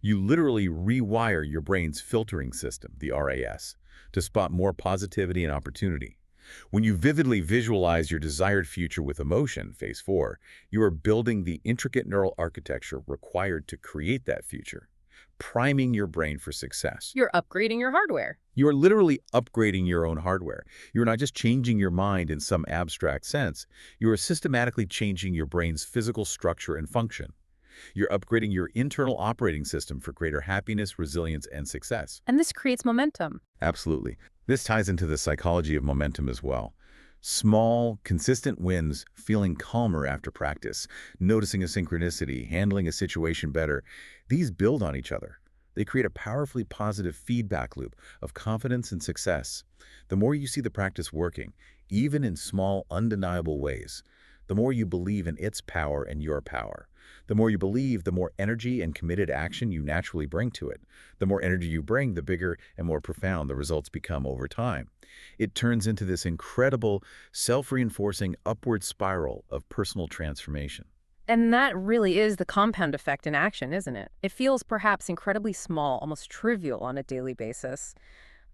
you literally rewire your brain's filtering system, the RAS, to spot more positivity and opportunity. When you vividly visualize your desired future with emotion, phase 4, you are building the intricate neural architecture required to create that future, priming your brain for success. You're upgrading your hardware. You are literally upgrading your own hardware. You're not just changing your mind in some abstract sense. You are systematically changing your brain's physical structure and function. You're upgrading your internal operating system for greater happiness, resilience, and success. And this creates momentum. Absolutely. This ties into the psychology of momentum as well. Small, consistent wins, feeling calmer after practice, noticing a synchronicity, handling a situation better, these build on each other. They create a powerfully positive feedback loop of confidence and success. The more you see the practice working, even in small, undeniable ways, the more you believe in its power and your power. The more you believe, the more energy and committed action you naturally bring to it. The more energy you bring, the bigger and more profound the results become over time. It turns into this incredible, self-reinforcing upward spiral of personal transformation. And that really is the compound effect in action, isn't it? It feels perhaps incredibly small, almost trivial on a daily basis,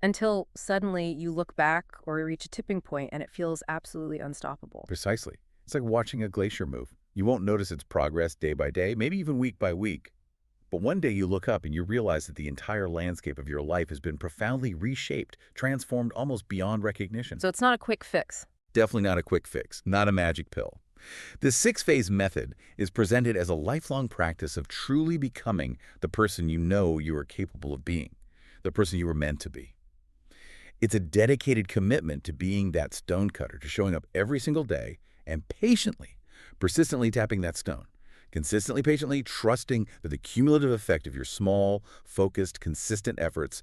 until suddenly you look back or reach a tipping point and it feels absolutely unstoppable. Precisely. It's like watching a glacier move. You won't notice its progress day by day, maybe even week by week. But one day you look up and you realize that the entire landscape of your life has been profoundly reshaped, transformed almost beyond recognition. So it's not a quick fix. Definitely not a quick fix, not a magic pill. The 6-phase method is presented as a lifelong practice of truly becoming the person you know you are capable of being, the person you were meant to be. It's a dedicated commitment to being that stonecutter, to showing up every single day and patiently, persistently tapping that stone. Consistently, patiently, trusting that the cumulative effect of your small, focused, consistent efforts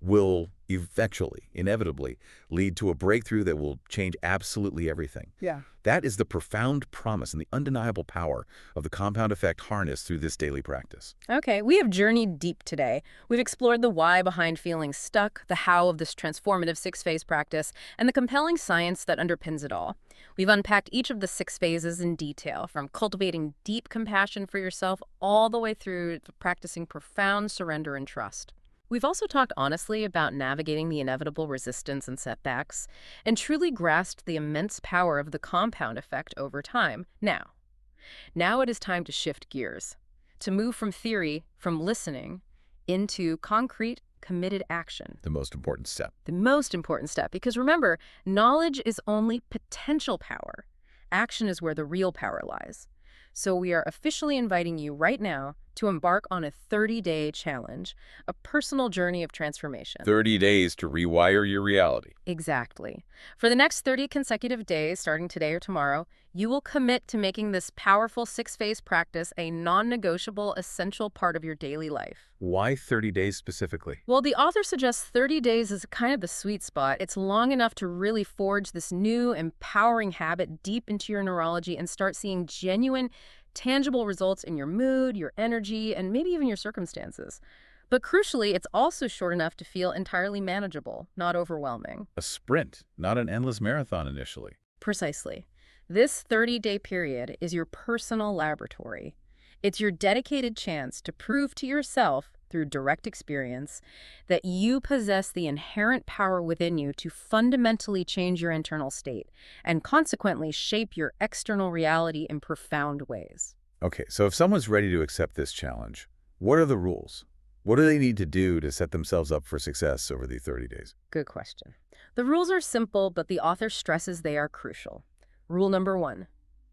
will eventually, inevitably, lead to a breakthrough that will change absolutely everything. Yeah. That is the profound promise and the undeniable power of the compound effect harnessed through this daily practice. Okay, we have journeyed deep today. We've explored the why behind feeling stuck, the how of this transformative six-phase practice, and the compelling science that underpins it all. We've unpacked each of the 6 phases in detail, from cultivating deep compassion for yourself all the way through to practicing profound surrender and trust. We've also talked honestly about navigating the inevitable resistance and setbacks, and truly grasped the immense power of the compound effect over time. Now it is time to shift gears, to move from theory, from listening, into concrete, committed action. The most important step. The most important step, because remember, knowledge is only potential power. Action is where the real power lies. So we are officially inviting you right now to embark on a 30-day challenge, a personal journey of transformation. 30 days to rewire your reality. Exactly. For the next 30 consecutive days, starting today or tomorrow, you will commit to making this powerful 6-phase practice a non-negotiable, essential part of your daily life. Why 30 days specifically? Well, the author suggests 30 days is kind of the sweet spot. It's long enough to really forge this new, empowering habit deep into your neurology and start seeing genuine, tangible results in your mood, your energy, and maybe even your circumstances. But crucially, it's also short enough to feel entirely manageable, not overwhelming. A sprint, not an endless marathon initially. Precisely. This 30-day period is your personal laboratory. It's your dedicated chance to prove to yourself, through direct experience, that you possess the inherent power within you to fundamentally change your internal state and consequently shape your external reality in profound ways. Okay, so if someone's ready to accept this challenge, what are the rules? What do they need to do to set themselves up for success over the 30 days? Good question. The rules are simple, but the author stresses they are crucial. Rule number 1,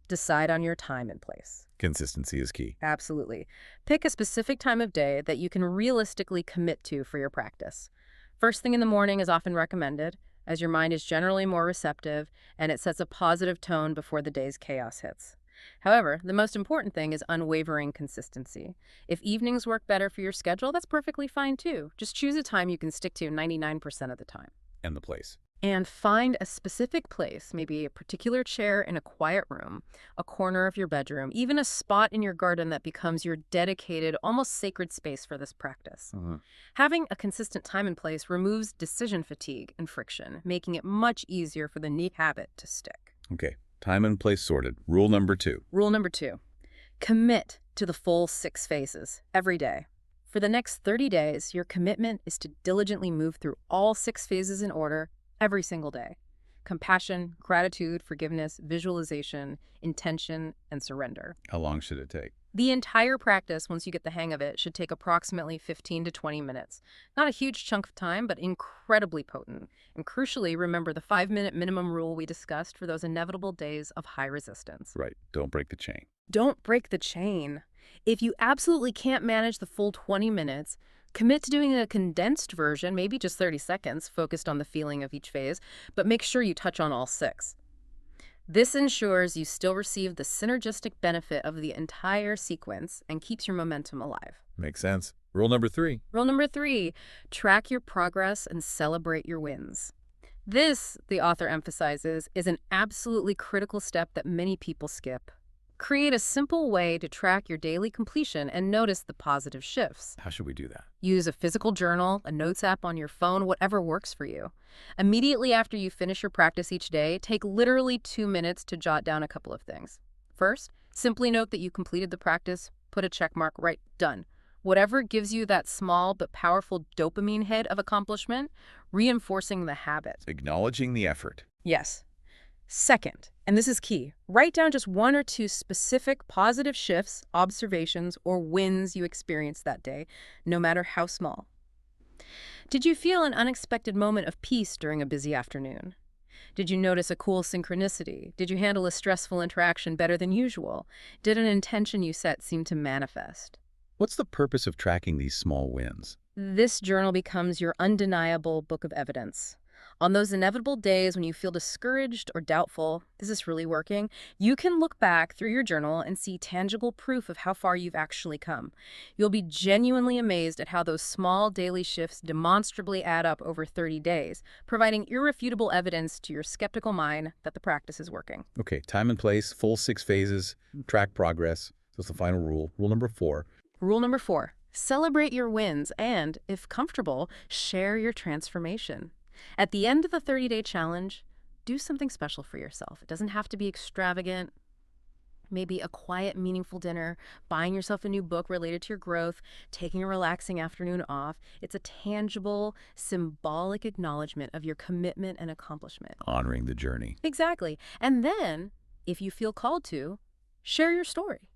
decide on your time and place. Consistency is key. Absolutely. Pick a specific time of day that you can realistically commit to for your practice. First thing in the morning is often recommended, as your mind is generally more receptive and it sets a positive tone before the day's chaos hits. However, the most important thing is unwavering consistency. If evenings work better for your schedule, that's perfectly fine too. Just choose a time you can stick to 99% of the time. And the place. And find a specific place, maybe a particular chair in a quiet room, a corner of your bedroom, even a spot in your garden that becomes your dedicated, almost sacred space for this practice. Having a consistent time and place removes decision fatigue and friction, making it much easier for the neat habit to stick. Okay, time and place sorted. Rule number 2. Rule number 2, commit to the full 6 phases every day. For the next 30 days, your commitment is to diligently move through all 6 phases in order, every single day. Compassion, gratitude, forgiveness, visualization, intention, and surrender. How long should it take? The entire practice, once you get the hang of it, should take approximately 15 to 20 minutes. Not a huge chunk of time, but incredibly potent. And crucially, remember the 5-minute minimum rule we discussed for those inevitable days of high resistance. Right, don't break the chain. Don't break the chain. If you absolutely can't manage the full 20 minutes, commit to doing a condensed version, maybe just 30 seconds, focused on the feeling of each phase, but make sure you touch on all 6. This ensures you still receive the synergistic benefit of the entire sequence and keeps your momentum alive. Makes sense. Rule number 3. Rule number 3, track your progress and celebrate your wins. This, the author emphasizes, is an absolutely critical step that many people skip. Create a simple way to track your daily completion and notice the positive shifts. How should we do that? Use a physical journal, a notes app on your phone, whatever works for you. Immediately after you finish your practice each day, take literally 2 minutes to jot down a couple of things. First, simply note that you completed the practice, put a check mark, right, done. Whatever gives you that small but powerful dopamine hit of accomplishment, reinforcing the habit. Acknowledging the effort. Yes. Second, and this is key, write down just 1 or 2 specific positive shifts, observations, or wins you experienced that day, no matter how small. Did you feel an unexpected moment of peace during a busy afternoon? Did you notice a cool synchronicity? Did you handle a stressful interaction better than usual? Did an intention you set seem to manifest? What's the purpose of tracking these small wins? This journal becomes your undeniable book of evidence. On those inevitable days when you feel discouraged or doubtful, is this really working? You can look back through your journal and see tangible proof of how far you've actually come. You'll be genuinely amazed at how those small daily shifts demonstrably add up over 30 days, providing irrefutable evidence to your skeptical mind that the practice is working. Okay, time and place, full 6 phases, track progress. That's the final rule. Rule number 4. Rule number 4, celebrate your wins and, if comfortable, share your transformation. At the end of the 30-day challenge, do something special for yourself. It doesn't have to be extravagant. Maybe a quiet, meaningful dinner, buying yourself a new book related to your growth, taking a relaxing afternoon off. It's a tangible, symbolic acknowledgement of your commitment and accomplishment. Honoring the journey. Exactly. And then, if you feel called to, share your story.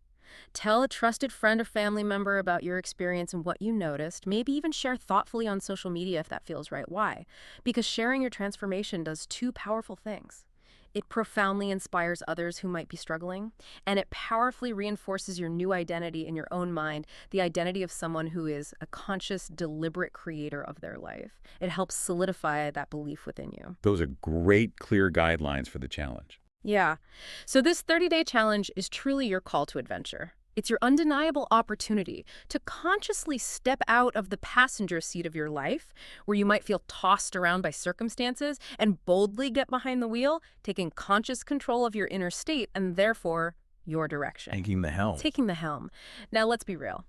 Tell a trusted friend or family member about your experience and what you noticed. Maybe even share thoughtfully on social media if that feels right. Why? Because sharing your transformation does two powerful things. It profoundly inspires others who might be struggling, and it powerfully reinforces your new identity in your own mind, the identity of someone who is a conscious, deliberate creator of their life. It helps solidify that belief within you. Those are great, clear guidelines for the challenge. Yeah. So this 30-day challenge is truly your call to adventure. It's your undeniable opportunity to consciously step out of the passenger seat of your life, where you might feel tossed around by circumstances, and boldly get behind the wheel, taking conscious control of your inner state and therefore your direction. Taking the helm. Taking the helm. Now, let's be real.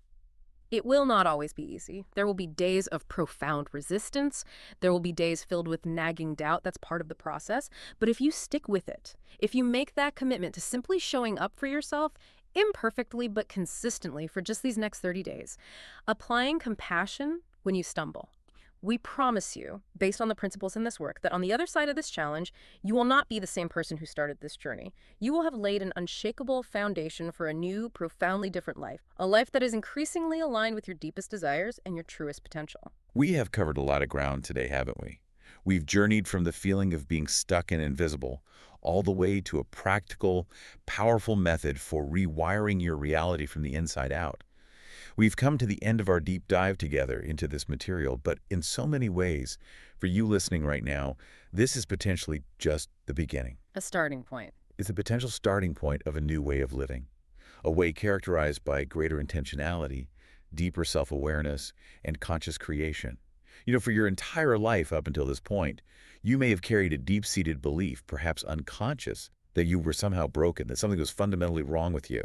It will not always be easy. There will be days of profound resistance. There will be days filled with nagging doubt. That's part of the process. But if you stick with it, if you make that commitment to simply showing up for yourself, imperfectly but consistently for just these next 30 days, applying compassion when you stumble, we promise you, based on the principles in this work, that on the other side of this challenge, you will not be the same person who started this journey. You will have laid an unshakable foundation for a new, profoundly different life, a life that is increasingly aligned with your deepest desires and your truest potential. We have covered a lot of ground today, haven't we? We've journeyed from the feeling of being stuck and invisible all the way to a practical, powerful method for rewiring your reality from the inside out. We've come to the end of our deep dive together into this material, but in so many ways, for you listening right now, this is potentially just the beginning. A starting point. It's a potential starting point of a new way of living, a way characterized by greater intentionality, deeper self-awareness, and conscious creation. You know, for your entire life up until this point, you may have carried a deep-seated belief, perhaps unconscious, that you were somehow broken, that something was fundamentally wrong with you.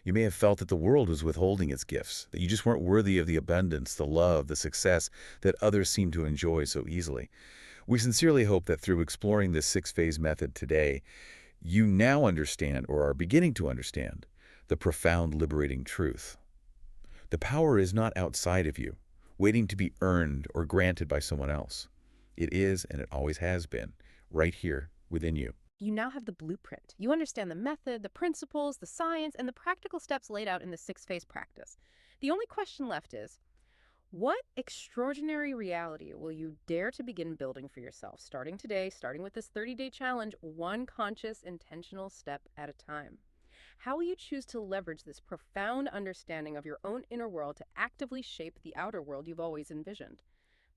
You may have felt that the world was withholding its gifts, that you just weren't worthy of the abundance, the love, the success that others seem to enjoy so easily. We sincerely hope that through exploring this 6-phase method today, you now understand, or are beginning to understand, the profound liberating truth. The power is not outside of you, waiting to be earned or granted by someone else. It is, and it always has been, right here within you. You now have the blueprint. You understand the method, the principles, the science, and the practical steps laid out in the 6-phase practice. The only question left is, what extraordinary reality will you dare to begin building for yourself, starting today, starting with this 30-day challenge, one conscious, intentional step at a time? How will you choose to leverage this profound understanding of your own inner world to actively shape the outer world you've always envisioned?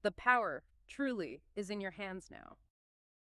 The power, truly, is in your hands now.